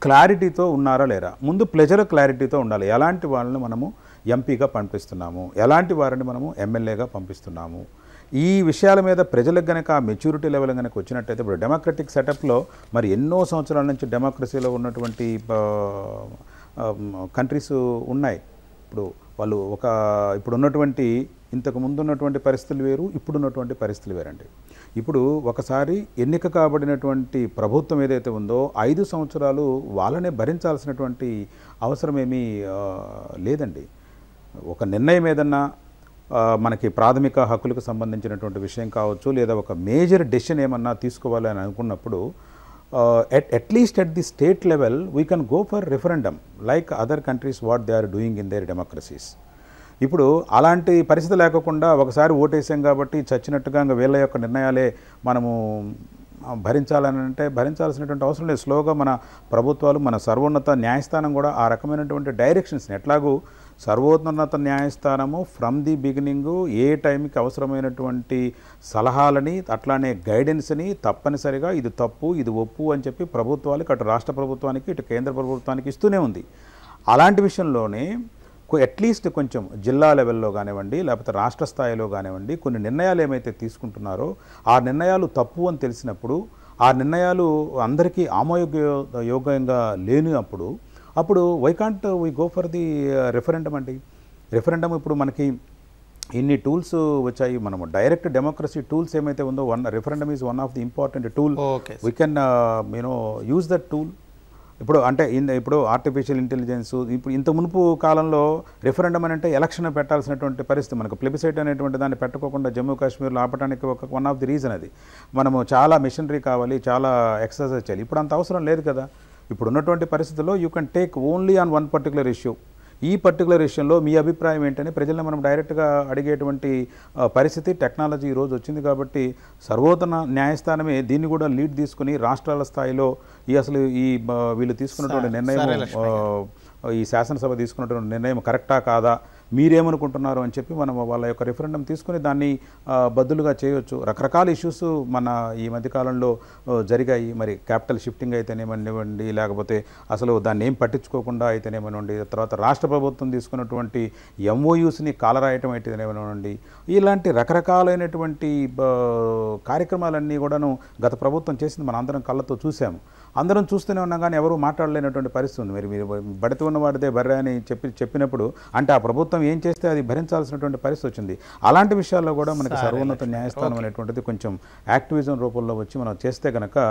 క్లారిటీతో ఉన్నారా లేరా? ముందు ప్రజలు క్లారిటీతో ఉండాలి. ఎలాంటి వాళ్ళని మనము ఎంపీగా పంపిస్తున్నాము, ఎలాంటి వారిని మనము ఎమ్మెల్యేగా పంపిస్తున్నాము, ఈ విషయాల మీద ప్రజలకు కనుక ఆ మెచ్యూరిటీ లెవెల్ కనుక వచ్చినట్టయితే, ఇప్పుడు డెమోక్రటిక్ సెటప్లో మరి ఎన్నో సంవత్సరాల నుంచి డెమోక్రసీలో ఉన్నటువంటి కంట్రీస్ ఉన్నాయి. ఇప్పుడు వాళ్ళు ఇప్పుడు ఉన్నటువంటి ఇంతకు ముందు ఉన్నటువంటి పరిస్థితులు వేరు, ఇప్పుడున్నటువంటి పరిస్థితులు వేరండి. ఇప్పుడు ఒకసారి ఎన్నిక కాబడినటువంటి ప్రభుత్వం ఏదైతే ఉందో 5 సంవత్సరాలు వాళ్ళనే భరించాల్సినటువంటి అవసరం ఏమీ లేదండి. ఒక నిర్ణయం ఏదన్నా మనకి ప్రాథమిక హక్కులకు సంబంధించినటువంటి విషయం కావచ్చు, లేదా ఒక మేజర్ డెసిషన్ ఏమన్నా తీసుకోవాలని అనుకున్నప్పుడు at least at the state level, we can go for referendum like other countries what they are doing in their democracies. ఇప్పుడు అలాంటి పరిస్థితి లేకుండా ఒకసారి ఓటేసాం కాబట్టి చచ్చినట్టుగా ఇంకా వీళ్ళ యొక్క నిర్ణయాలే మనము భరించాలని అంటే భరించాల్సినటువంటి అవసరం లేదు. స్లోగా మన ప్రభుత్వాలు, మన సర్వోన్నత న్యాయస్థానం కూడా ఆ రకమైనటువంటి డైరెక్షన్స్ని, ఎట్లాగూ సర్వోన్నత న్యాయస్థానము ఫ్రమ్ ది బిగినింగు ఏ టైంకి అవసరమైనటువంటి సలహాలని అట్లానే గైడెన్స్ని తప్పనిసరిగా ఇది తప్పు ఇది ఒప్పు అని చెప్పి ప్రభుత్వాలకు, అటు రాష్ట్ర ప్రభుత్వానికి ఇటు కేంద్ర ప్రభుత్వానికి ఇస్తూనే ఉంది. అలాంటి విషయంలోనే అట్లీస్ట్ కొంచెం జిల్లా లెవెల్లో కానివ్వండి, లేకపోతే రాష్ట్ర స్థాయిలో కానివ్వండి, కొన్ని నిర్ణయాలు ఏమైతే తీసుకుంటున్నారో ఆ నిర్ణయాలు తప్పు అని తెలిసినప్పుడు, ఆ నిర్ణయాలు అందరికీ ఆమోయోగ్యంగా లేనప్పుడు, అప్పుడు why can't we go for the referendum అండి. రెఫరెండం ఇప్పుడు మనకి ఇన్ని టూల్స్ వచ్చాయి. మనము డైరెక్ట్ డెమోక్రసీ టూల్స్ ఏమైతే ఉందో, referendum is one of the important tool. We can use that tool. ఇప్పుడు అంటే ఇప్పుడు ఆర్టిఫిషియల్ ఇంటెలిజెన్స్, ఇప్పుడు ఇంత మునుపు కాలంలో రెఫరెండం అని అంటే ఎలక్షన్ పెట్టాల్సినటువంటి పరిస్థితి, మనకు ప్లెబిసైట్ అనేటువంటి దాన్ని పెట్టకోకుండా జమ్మూ కాశ్మీర్లో ఆపడానికి వన్ ఆఫ్ ది రీజన్ అది. మనము చాలా మిషనరీ కావాలి, చాలా ఎక్సర్సైజ్ చేయాలి. ఇప్పుడు అంత అవసరం లేదు కదా. ఇప్పుడు ఉన్నటువంటి పరిస్థితుల్లో you can take only on one particular issue. ఈ పర్టికులర్ విషయంలో మీ అభిప్రాయం ఏంటని ప్రజల్ని మనం డైరెక్ట్గా అడిగేటువంటి పరిస్థితి టెక్నాలజీ ఈరోజు వచ్చింది. కాబట్టి సర్వోన్నత న్యాయస్థానమే దీన్ని కూడా లీడ్ తీసుకుని రాష్ట్రాల స్థాయిలో అసలు వీళ్ళు తీసుకున్నటువంటి నిర్ణయం, ఈ శాసనసభ తీసుకున్నటువంటి నిర్ణయం కరెక్టా కాదా, మీరేమనుకుంటున్నారు అని చెప్పి మనం వాళ్ళ యొక్క రిఫరెండం తీసుకుని దాన్ని బద్దులుగా చేయొచ్చు. రకరకాల ఇష్యూస్ మన ఈ మధ్యకాలంలో జరిగాయి. మరి క్యాపిటల్ షిఫ్టింగ్ అయితేనేమనివ్వండి, లేకపోతే అసలు దాన్ని ఏం పట్టించుకోకుండా అయితేనేమనివ్వండి, తర్వాత రాష్ట్ర ప్రభుత్వం తీసుకున్నటువంటి ఎంఓయూస్ని కాలరాయటం అయితేనేమనివ్వండి, ఇలాంటి రకరకాలైనటువంటి కార్యక్రమాలన్నీ కూడాను గత ప్రభుత్వం చేసింది మన అందరం కళ్ళతో చూసాము. అందరం చూస్తూనే ఉన్నాం కానీ ఎవరు మాట్లాడలేనటువంటి పరిస్థితి ఉంది. మీరు బడితో ఉన్నవాడిదే బర్రె అని చెప్పినప్పుడు అంటే ఆ ప్రభుత్వం ఏం చేస్తే అది భరించాల్సినటువంటి పరిస్థితి వచ్చింది. అలాంటి విషయాల్లో కూడా మనకి సర్వోన్నత న్యాయస్థానం అనేటువంటిది కొంచెం యాక్టివిజం రూపంలో వచ్చి మనం చేస్తే కనుక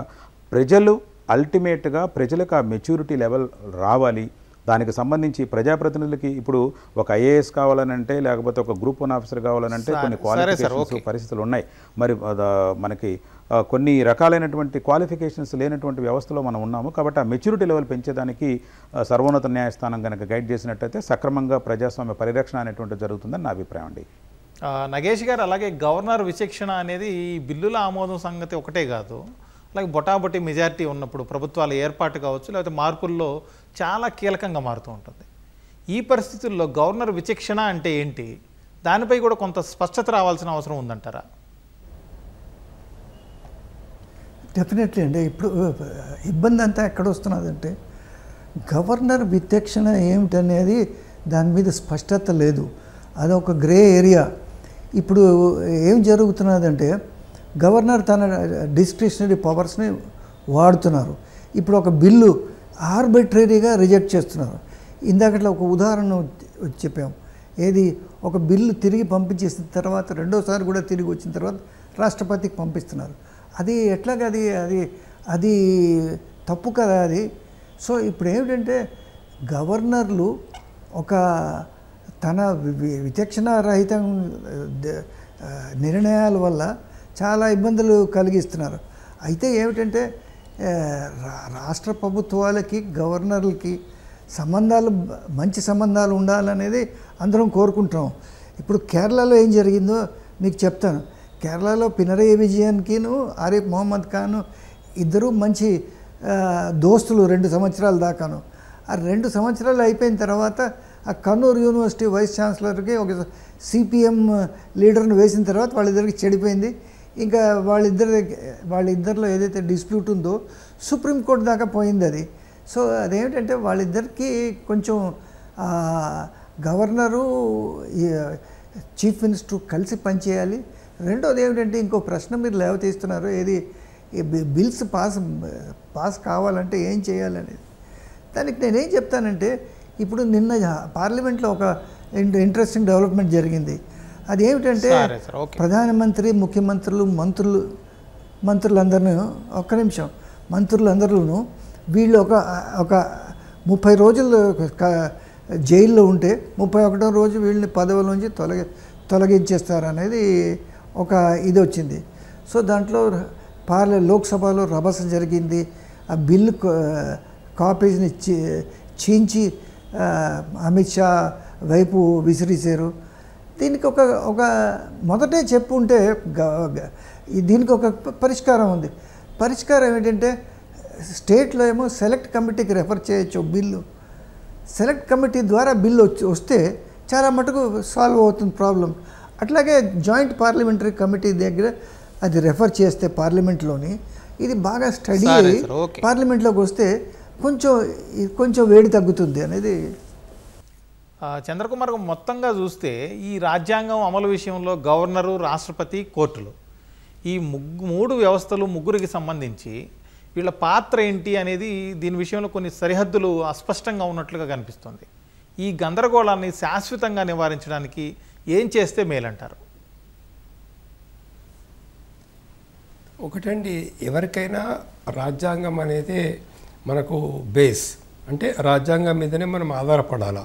ప్రజలు అల్టిమేట్గా ప్రజలకు ఆ మెచ్యూరిటీ లెవెల్ రావాలి. దానికి సంబంధించి ప్రజాప్రతినిధులకి ఇప్పుడు ఒక ఐఏఎస్ కావాలనంటే, లేకపోతే ఒక గ్రూప్ 1 ఆఫీసర్ కావాలనంటే కొన్ని క్వాలిఫికేషన్స్ పరిస్థితులు ఉన్నాయి. మరి మనకి కొన్ని రకాలైనటువంటి క్వాలిఫికేషన్స్ లేనటువంటి వ్యవస్థలో మనం ఉన్నాము. కాబట్టి ఆ మెచ్యూరిటీ లెవెల్ పెంచేదానికి సర్వోన్నత న్యాయస్థానం కనుక గైడ్ చేసినట్టయితే సక్రమంగా ప్రజాస్వామ్య పరిరక్షణ అనేటువంటి జరుగుతుందని నా అభిప్రాయం అండి. నగేష్ గారు, అలాగే గవర్నర్ విచక్షణ అనేది ఈ బిల్లుల ఆమోదం సంగతి ఒకటే కాదు, అలాగే బొటాబొటి మెజారిటీ ఉన్నప్పుడు ప్రభుత్వాల ఏర్పాటు కావచ్చు, లేకపోతే మార్పుల్లో చాలా కీలకంగా మారుతూ ఉంటుంది. ఈ పరిస్థితుల్లో గవర్నర్ విచక్షణ అంటే ఏంటి, దానిపై కూడా కొంత స్పష్టత రావాల్సిన అవసరం ఉందంటారా? డెఫినెట్లీ అండి. ఇప్పుడు ఇబ్బంది అంతా ఎక్కడ వస్తున్నదంటే గవర్నర్ విచక్షణ ఏమిటనేది దాని మీద స్పష్టత లేదు. అదొక గ్రే ఏరియా. ఇప్పుడు ఏం జరుగుతున్నదంటే గవర్నర్ తన డిస్క్రిషనరీ పవర్స్ని వాడుతున్నారు. ఇప్పుడు ఒక బిల్లు ఆర్బిట్రరీగా రిజెక్ట్ చేస్తున్నారు. ఇందాకట్లో ఒక ఉదాహరణ చెప్పాం. ఏది, ఒక బిల్లు తిరిగి పంపించేసిన తర్వాత రెండోసారి కూడా తిరిగి వచ్చిన తర్వాత రాష్ట్రపతికి పంపిస్తున్నారు. అది ఎట్లాగా అది తప్పు కదా అది. సో ఇప్పుడు ఏమిటంటే గవర్నర్లు ఒక తన విచక్షణారహిత నిర్ణయాల వల్ల చాలా ఇబ్బందులు కలిగిస్తున్నారు. అయితే ఏమిటంటే రాష్ట్ర ప్రభుత్వాలకి గవర్నర్లకి మంచి సంబంధాలు ఉండాలనేది అందరం కోరుకుంటున్నాం. ఇప్పుడు కేరళలో ఏం జరిగిందో మీకు చెప్తాను. కేరళలో పినరయి విజయన్కిను ఆరిఫ్ మొహమ్మద్ ఖాన్ ఇద్దరు మంచి దోస్తులు 2 సంవత్సరాల దాకాను. ఆ 2 సంవత్సరాలు అయిపోయిన తర్వాత ఆ కన్నూరు యూనివర్సిటీ వైస్ ఛాన్సలర్కి ఒక సిపిఎం లీడర్ను వేసిన తర్వాత వాళ్ళిద్దరికి చెడిపోయింది. ఇంకా వాళ్ళిద్దరిలో ఏదైతే డిస్ప్యూట్ ఉందో సుప్రీంకోర్టు దాకా పోయింది అది. సో అదేమిటంటే వాళ్ళిద్దరికీ కొంచెం గవర్నరు చీఫ్ మినిస్టర్ కలిసి పనిచేయాలి. రెండోది ఏమిటంటే ఇంకో ప్రశ్న మీరు లేవతీస్తున్నారు, ఏది బిల్స్ పాస్ కావాలంటే ఏం చేయాలనేది. దానికి నేనేం చెప్తానంటే ఇప్పుడు నిన్న పార్లమెంట్లో ఒక ఇంట్రెస్టింగ్ డెవలప్మెంట్ జరిగింది. అదేమిటంటే ప్రధానమంత్రి, ముఖ్యమంత్రులు, మంత్రులందరినీ ఒక్క నిమిషం మంత్రులందరూ వీళ్ళు ఒక 30 రోజులు జైల్లో ఉంటే 31వ రోజు వీళ్ళని పదవుల నుంచి తొలగించేస్తారు అనేది ఒక ఇది వచ్చింది. సో దాంట్లో లోక్సభలో రభస జరిగింది. ఆ బిల్లు కాపీస్ని చించి అమిత్ షా వైపు విసిరిశారు. దీనికి ఒక మొదటే చెప్పుంటే దీనికి ఒక పరిష్కారం ఉంది. పరిష్కారం ఏంటంటే స్టేట్లో ఏమో సెలెక్ట్ కమిటీకి రెఫర్ చేయొచ్చు బిల్లు. సెలెక్ట్ కమిటీ ద్వారా బిల్లు వస్తే చాలా మటుకు సాల్వ్ అవుతుంది ప్రాబ్లం. అట్లాగే జాయింట్ పార్లమెంటరీ కమిటీ దగ్గర అది రెఫర్ చేస్తే పార్లమెంట్లోని ఇది బాగా స్టడీ అయ్యి పార్లమెంట్లోకి వస్తే కొంచెం వేడి తగ్గుతుంది అనేది. చంద్రకుమార్ మొత్తంగా చూస్తే ఈ రాజ్యాంగం అమలు విషయంలో గవర్నరు, రాష్ట్రపతి, కోర్టులు ఈ మూడు వ్యవస్థలు ముగ్గురికి సంబంధించి వీళ్ళ పాత్ర ఏంటి అనేది దీని విషయంలో కొన్ని సరిహద్దులు అస్పష్టంగా ఉన్నట్లుగా కనిపిస్తుంది. ఈ గందరగోళాన్ని శాశ్వతంగా నివారించడానికి ఏం చేస్తే మేలంటారు? ఒకటండి, ఎవరికైనా రాజ్యాంగం అనేది మనకు బేస్, అంటే రాజ్యాంగం మీదనే మనం ఆధారపడాలా.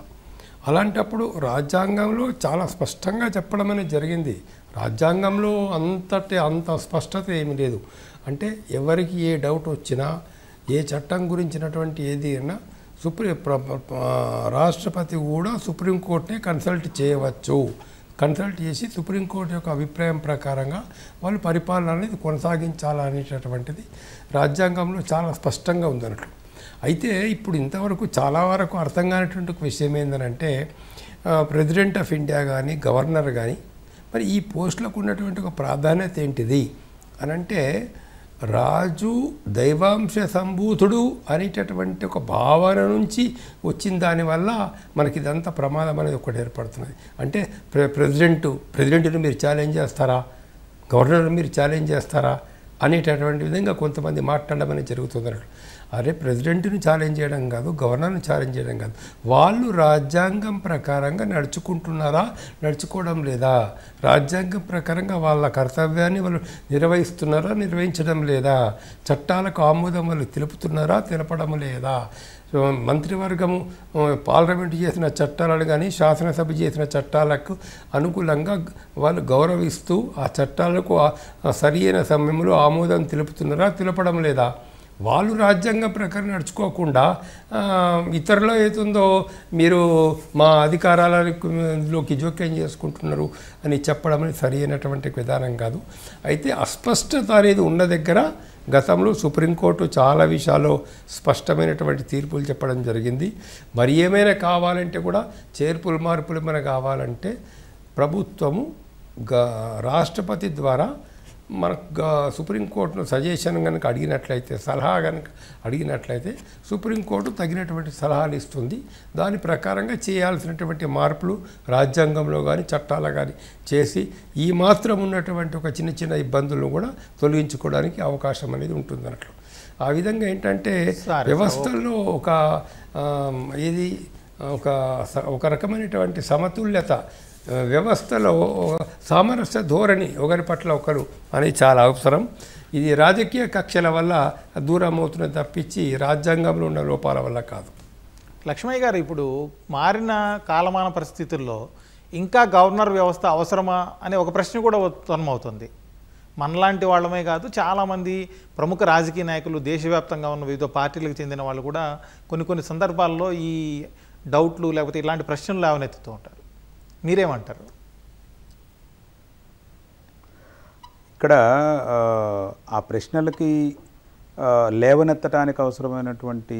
అలాంటప్పుడు రాజ్యాంగంలో చాలా స్పష్టంగా చెప్పడం అనేది జరిగింది. రాజ్యాంగంలో అంత స్పష్టత ఏమి లేదు. అంటే ఎవరికి ఏ డౌట్ వచ్చినా, ఏ చట్టం గురించినటువంటి ఏది అయినా రాష్ట్రపతి కూడా సుప్రీంకోర్టునే కన్సల్ట్ చేయవచ్చు. కన్సల్ట్ చేసి సుప్రీంకోర్టు యొక్క అభిప్రాయం ప్రకారంగా వాళ్ళు పరిపాలన అనేది కొనసాగించాలనేటటువంటిది రాజ్యాంగంలో చాలా స్పష్టంగా ఉందన్నట్లు. అయితే ఇప్పుడు ఇంతవరకు చాలా వరకు అర్థం కానిటువంటి విషయం ఏంటంటే ప్రెసిడెంట్ ఆఫ్ ఇండియా కానీ గవర్నర్ కానీ మరి ఈ పోస్టులకు ఉన్నటువంటి ఒక ప్రాధాన్యత ఏంటిది అని అంటే రాజు దైవాంశ సంభూతుడు అనేటటువంటి ఒక భావన నుంచి వచ్చిన దానివల్ల మనకి ఇదంతా ప్రమాదం అనేది ఒకటి ఏర్పడుతున్నది. అంటే ప్రెసిడెంట్ని మీరు ఛాలెంజ్ చేస్తారా, గవర్నర్ని మీరు ఛాలెంజ్ చేస్తారా అనేటటువంటి విధంగా కొంతమంది మాట్లాడడం అనేది జరుగుతుంది. అరే ప్రెసిడెంట్ని ఛాలెంజ్ చేయడం కాదు, గవర్నర్ని ఛాలెంజ్ చేయడం కాదు, వాళ్ళు రాజ్యాంగం ప్రకారంగా నడుచుకుంటున్నారా, నడుచుకోవడం లేదా, రాజ్యాంగం ప్రకారంగా వాళ్ళ కర్తవ్యాన్ని వాళ్ళు నిర్వహిస్తున్నారా, నిర్వహించడం లేదా, చట్టాలకు ఆమోదం వాళ్ళు తెలుపుతున్నారా, తెలపడం లేదా, మంత్రివర్గము పార్లమెంటు చేసిన చట్టాలను కానీ శాసనసభ చేసిన చట్టాలకు అనుకూలంగా వాళ్ళు గౌరవిస్తూ ఆ చట్టాలకు సరి అయిన సమయంలో ఆమోదం తెలుపుతున్నారా, తెలపడం లేదా. వాళ్ళు రాజ్యాంగం ప్రకారం నడుచుకోకుండా ఇతరులో ఏతుందో మీరు మా అధికారాలలోకి జోక్యం చేసుకుంటున్నారు అని చెప్పడం అనేది సరి అయినటువంటి విధానం కాదు. అయితే అస్పష్టత అనేది ఉన్న దగ్గర గతంలో సుప్రీంకోర్టు చాలా విషయాల్లో స్పష్టమైనటువంటి తీర్పులు చెప్పడం జరిగింది. మరి ఏమైనా కావాలంటే కూడా చేర్పులు మార్పులు ఏమైనా కావాలంటే ప్రభుత్వము రాష్ట్రపతి ద్వారా మనకు సుప్రీంకోర్టును సజెషన్ కనుక అడిగినట్లయితే, సలహా కనుక అడిగినట్లయితే సుప్రీంకోర్టు తగినటువంటి సలహాలు ఇస్తుంది. దాని ప్రకారంగా చేయాల్సినటువంటి మార్పులు రాజ్యాంగంలో కానీ చట్టాలు కానీ చేసి ఈ మాత్రం ఉన్నటువంటి ఒక చిన్న ఇబ్బందులను కూడా తొలగించుకోవడానికి అవకాశం అనేది ఉంటుంది అన్నట్లు. ఆ విధంగా ఏంటంటే వ్యవస్థల్లో ఒక రకమైనటువంటి సమతుల్యత, వ్యవస్థలో సామరస్య ధోరణి ఒకరి పట్ల ఒకరు అనేది చాలా అవసరం. ఇది రాజకీయ కక్షల వల్ల దూరం అవుతున్నది తప్పించి రాజ్యాంగంలో ఉన్న లోపాల వల్ల కాదు. లక్ష్మయ్య గారు, ఇప్పుడు మారిన కాలమాన పరిస్థితుల్లో ఇంకా గవర్నర్ వ్యవస్థ అవసరమా అనే ఒక ప్రశ్న కూడా ఉత్పన్నమవుతుంది. మనలాంటి వాళ్ళమే కాదు, చాలామంది ప్రముఖ రాజకీయ నాయకులు, దేశవ్యాప్తంగా ఉన్న వివిధ పార్టీలకు చెందిన వాళ్ళు కూడా కొన్ని సందర్భాల్లో ఈ డౌట్లు లేకపోతే ఇలాంటి ప్రశ్నలు లేవనెత్తుతూ ఉంటారు. మీరేమంటారు? ఇక్కడ ఆ ప్రశ్నలకి లేవనెత్తడానికి అవసరమైనటువంటి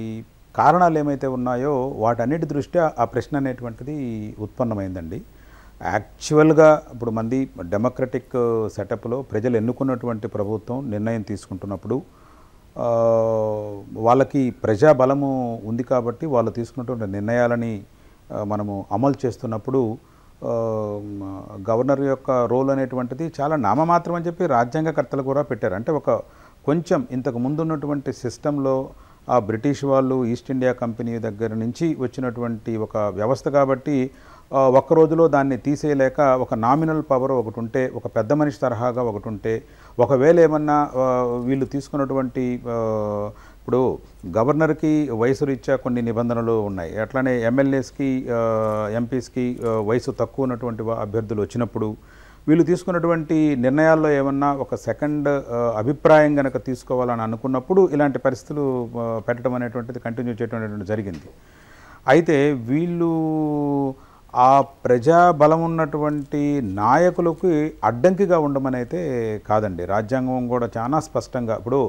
కారణాలు ఏమైతే ఉన్నాయో వాటన్నిటి దృష్ట్యా ఆ ప్రశ్న అనేటువంటిది ఉత్పన్నమైందండి. యాక్చువల్గా ఇప్పుడు మంది డెమోక్రటిక్ సెటప్లో ప్రజలు ఎన్నుకున్నటువంటి ప్రభుత్వం నిర్ణయం తీసుకుంటున్నప్పుడు వాళ్ళకి ప్రజాబలము ఉంది కాబట్టి వాళ్ళు తీసుకున్నటువంటి నిర్ణయాలని మనము అమలు చేస్తున్నప్పుడు గవర్నర్ యొక్క రోల్ అనేటువంటిది చాలా నామమాత్రం అని చెప్పి రాజ్యాంగకర్తలు కూడా పెట్టారు. అంటే కొంచెం ఇంతకు ముందు ఉన్నటువంటి సిస్టంలో ఆ బ్రిటిష్ వాళ్ళు ఈస్ట్ ఇండియా కంపెనీ దగ్గర నుంచి వచ్చినటువంటి ఒక వ్యవస్థ కాబట్టి ఒక్క రోజులో దాన్ని తీసేయలేక ఒక నామినల్ పవర్ ఒకటి ఉంటే, ఒక పెద్ద మనిషి తరహాగా ఒకటి ఉంటే, ఒకవేళ ఏమన్నా వీళ్ళు తీసుకున్నటువంటి ఇప్పుడు గవర్నర్కి వయసు రీత్యా కొన్ని నిబంధనలు ఉన్నాయి. అట్లానే ఎమ్మెల్యేస్కి ఎంపీస్కి వయసు తక్కువ ఉన్నటువంటి అభ్యర్థులు వచ్చినప్పుడు వీళ్ళు తీసుకున్నటువంటి నిర్ణయాల్లో ఏమన్నా ఒక సెకండ్ అభిప్రాయం కనుక తీసుకోవాలని అనుకున్నప్పుడు ఇలాంటి పరిస్థితులు పెట్టడం అనేటువంటిది కంటిన్యూ చేయడం జరిగింది. అయితే వీళ్ళు ఆ ప్రజాబలం ఉన్నటువంటి నాయకులకు అడ్డంకిగా ఉండమని అయితే కాదండి. రాజ్యాంగం కూడా చాలా స్పష్టంగా, ఇప్పుడు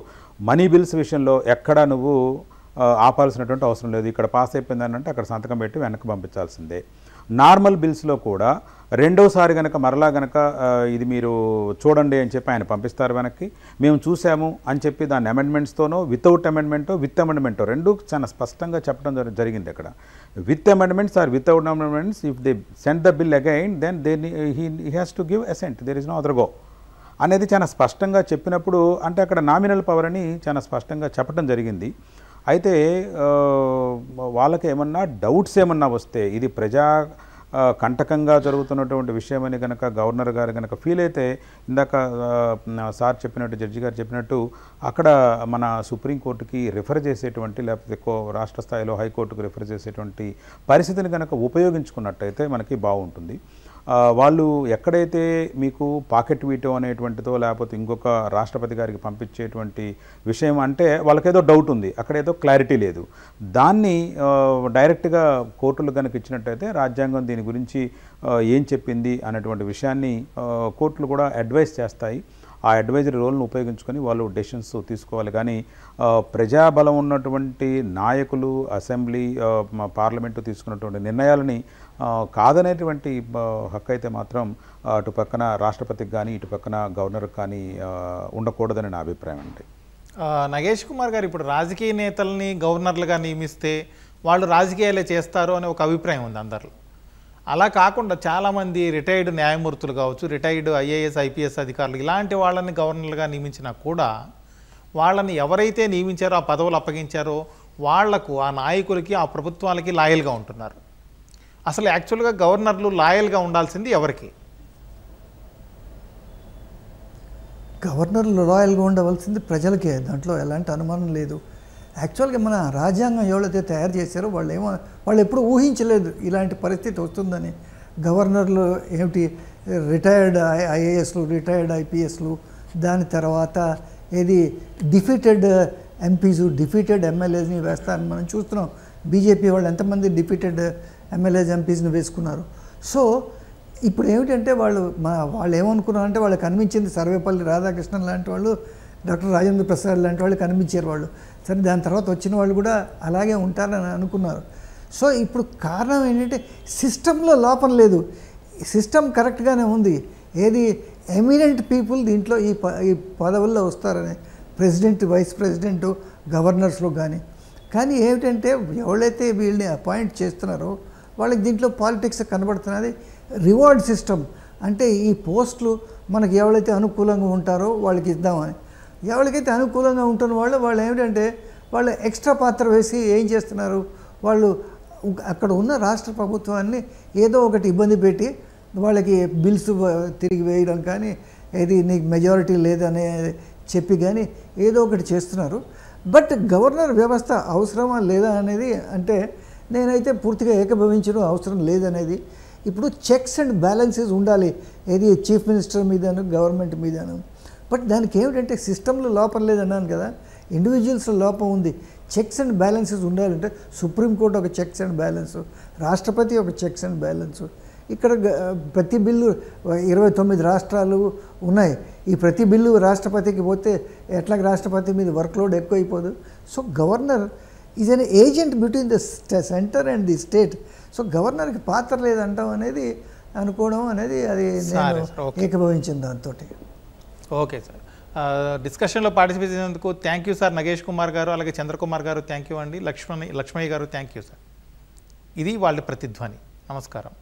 మనీ బిల్స్ విషయంలో ఎక్కడా నువ్వు ఆపాల్సినటువంటి అవసరం లేదు. ఇక్కడ పాస్ అయిపోయిందని అంటే అక్కడ సంతకం పెట్టి వెనక్కి పంపించాల్సిందే. నార్మల్ బిల్స్లో కూడా రెండోసారి కనుక మరలా కనుక ఇది మీరు చూడండి అని చెప్పి ఆయన పంపిస్తారు వెనక్కి. మేము చూసాము అని చెప్పి దాన్ని అమెండ్మెంట్స్తోనో వితౌట్ అమెండ్మెంటో విత్ అమెండ్మెంటో రెండు చాలా స్పష్టంగా చెప్పడం జరిగింది అక్కడ. With amendments or without amendments, if they send the bill again then he has to give assent, there is no other go అనేది చాలా స్పష్టంగా చెప్పినప్పుడు అంటే అక్కడ నామినల్ పవర్ అని చాలా స్పష్టంగా చెప్పడం జరిగింది. అయితే వాళ్ళకి ఏమన్నా డౌట్స్ ఏమన్నా వస్తే ఇది ప్రజా కంటకంగా జరుగుతున్నటువంటి విషయమని కనుక గవర్నర్ గారు కనుక ఫీల్ అయితే, ఇందాక సార్ చెప్పినట్టు, జడ్జి గారు చెప్పినట్టు అక్కడ మన సుప్రీంకోర్టుకి రిఫర్ చేసేటువంటి, లేకపోతే రాష్ట్ర స్థాయిలో హైకోర్టుకు రిఫర్ చేసేటువంటి పరిస్థితిని కనుక ఉపయోగించుకున్నట్టయితే మనకి బాగుంటుంది. వాళ్ళు ఎక్కడైతే మీకు పాకెట్ వీటో అనేటువంటిదో లేకపోతే ఇంకొక రాష్ట్రపతి గారికి పంపించేటువంటి విషయం అంటే వాళ్ళకేదో డౌట్ ఉంది, అక్కడేదో క్లారిటీ లేదు, దాన్ని డైరెక్ట్గా కోర్టులు కనుక ఇచ్చినట్టయితే రాజ్యాంగం దీని గురించి ఏం చెప్పింది అనేటువంటి విషయాన్ని కోర్టులు కూడా అడ్వైస్ చేస్తాయి. ఆ అడ్వైజరీ రోల్ను ఉపయోగించుకొని వాళ్ళు డెసిషన్స్ తీసుకోవాలి. కానీ ప్రజాబలం ఉన్నటువంటి నాయకులు అసెంబ్లీ పార్లమెంటు తీసుకున్నటువంటి నిర్ణయాలని కాదనేటువంటి హక్కు అయితే మాత్రం అటు పక్కన రాష్ట్రపతికి కానీ ఇటు పక్కన గవర్నర్కి కానీ ఉండకూడదని నా అభిప్రాయం అండి. నగేష్ కుమార్ గారు, ఇప్పుడు రాజకీయ నేతల్ని గవర్నర్లుగా నియమిస్తే వాళ్ళు రాజకీయాలే చేస్తారు అనే ఒక అభిప్రాయం ఉంది అందరిలో. అలా కాకుండా చాలామంది రిటైర్డ్ న్యాయమూర్తులు కావచ్చు, రిటైర్డ్ ఐఏఎస్ ఐపీఎస్ అధికారులు ఇలాంటి వాళ్ళని గవర్నర్లుగా నియమించినా కూడా వాళ్ళని ఎవరైతే నియమించారో ఆ పదవులు అప్పగించారో వాళ్లకు, ఆ నాయకులకి, ఆ ప్రభుత్వాలకి లాయల్గా ఉంటున్నారు. అసలు యాక్చువల్గా గవర్నర్లు లాయల్గా ఉండాల్సింది ఎవరికి? గవర్నర్లు లాయల్గా ఉండవలసింది ప్రజలకే, దాంట్లో ఎలాంటి అనుమానం లేదు. యాక్చువల్గా మన రాజ్యాంగం ఎవరైతే తయారు చేశారో వాళ్ళు ఎప్పుడు ఊహించలేదు ఇలాంటి పరిస్థితి వస్తుందని. గవర్నర్లు ఏమిటి, రిటైర్డ్ ఐఏఎస్లు, రిటైర్డ్ ఐపీఎస్లు, దాని తర్వాత ఏది డిఫీటెడ్ ఎంపీస్, డిఫీటెడ్ ఎమ్మెల్యేస్ని వేస్తారని మనం చూస్తున్నాం. బీజేపీ వాళ్ళు ఎంతమంది డిఫీటెడ్ ఎమ్మెల్యేస్ ఎంపీస్ని వేసుకున్నారు. సో ఇప్పుడు ఏమిటంటే వాళ్ళు ఏమనుకున్నారంటే వాళ్ళకి అనిపించింది సర్వేపల్లి రాధాకృష్ణన్ లాంటి వాళ్ళు, డాక్టర్ రాజేంద్ర ప్రసాద్ లాంటి వాళ్ళు కనిపించారు వాళ్ళు. సరే, దాని తర్వాత వచ్చిన వాళ్ళు కూడా అలాగే ఉంటారని అనుకున్నారు. సో ఇప్పుడు కారణం ఏంటంటే సిస్టంలో లోపం లేదు, సిస్టమ్ కరెక్ట్గానే ఉంది. ఏది ఎమినెంట్ పీపుల్ దీంట్లో ఈ పదవుల్లో వస్తారని, ప్రెసిడెంట్, వైస్ ప్రెసిడెంట్, గవర్నర్స్లో కానీ ఏమిటంటే ఎవరైతే వీళ్ళని అపాయింట్ చేస్తున్నారో వాళ్ళకి దీంట్లో పాలిటిక్స్ కనబడుతున్నది. రివార్డ్ సిస్టమ్ అంటే ఈ పోస్టులు మనకి ఎవరైతే అనుకూలంగా ఉంటారో వాళ్ళకి ఇద్దామని. ఎవరికైతే అనుకూలంగా ఉంటున్న వాళ్ళు ఏమిటంటే వాళ్ళు ఎక్స్ట్రా పాత్ర వేసి ఏం చేస్తున్నారు, వాళ్ళు అక్కడ ఉన్న రాష్ట్ర ప్రభుత్వాన్ని ఏదో ఒకటి ఇబ్బంది పెట్టి వాళ్ళకి బిల్స్ తిరిగి వేయడం కానీ, ఏది నీకు మెజారిటీ లేదనే చెప్పి కానీ ఏదో ఒకటి చేస్తున్నారు. బట్ గవర్నర్ వ్యవస్థ అవసరమా లేదా అనేది అంటే నేనైతే పూర్తిగా ఏకీభవించడం అవసరం లేదనేది. ఇప్పుడు చెక్స్ అండ్ బ్యాలెన్సెస్ ఉండాలి, ఏది చీఫ్ మినిస్టర్ మీదను గవర్నమెంట్ మీదను. బట్ దానికి ఏమిటంటే సిస్టంలో లోపం లేదన్నాను కదా, ఇండివిజువల్స్లో లోపం ఉంది. చెక్స్ అండ్ బ్యాలెన్సెస్ ఉండాలంటే సుప్రీంకోర్టు ఒక చెక్స్ అండ్ బ్యాలెన్స్, రాష్ట్రపతి ఒక చెక్స్ అండ్ బ్యాలెన్స్. ఇక్కడ ప్రతి బిల్లు 29 రాష్ట్రాలు ఉన్నాయి. ఈ ప్రతి బిల్లు రాష్ట్రపతికి పోతే ఎట్లా రాష్ట్రపతి మీద వర్క్లోడ్ ఎక్కువైపోదు. So governor is an agent between the centre and the state. So గవర్నర్కి పాత్ర లేదంటాం అనేది అనుకోవడం అనేది అది నేను ఏకీభవించింది దాంతో. ఓకే సార్, డిస్కషన్లో పార్టిసిపేట్ చేసినందుకు thank you sir. Nagesh Kumar గారు, అలాగే చంద్రకుమార్ గారు థ్యాంక్ యూ అండి. లక్ష్మయ్య గారు థ్యాంక్ యూ సార్. ఇది వాళ్ళ ప్రతిధ్వని. నమస్కారం.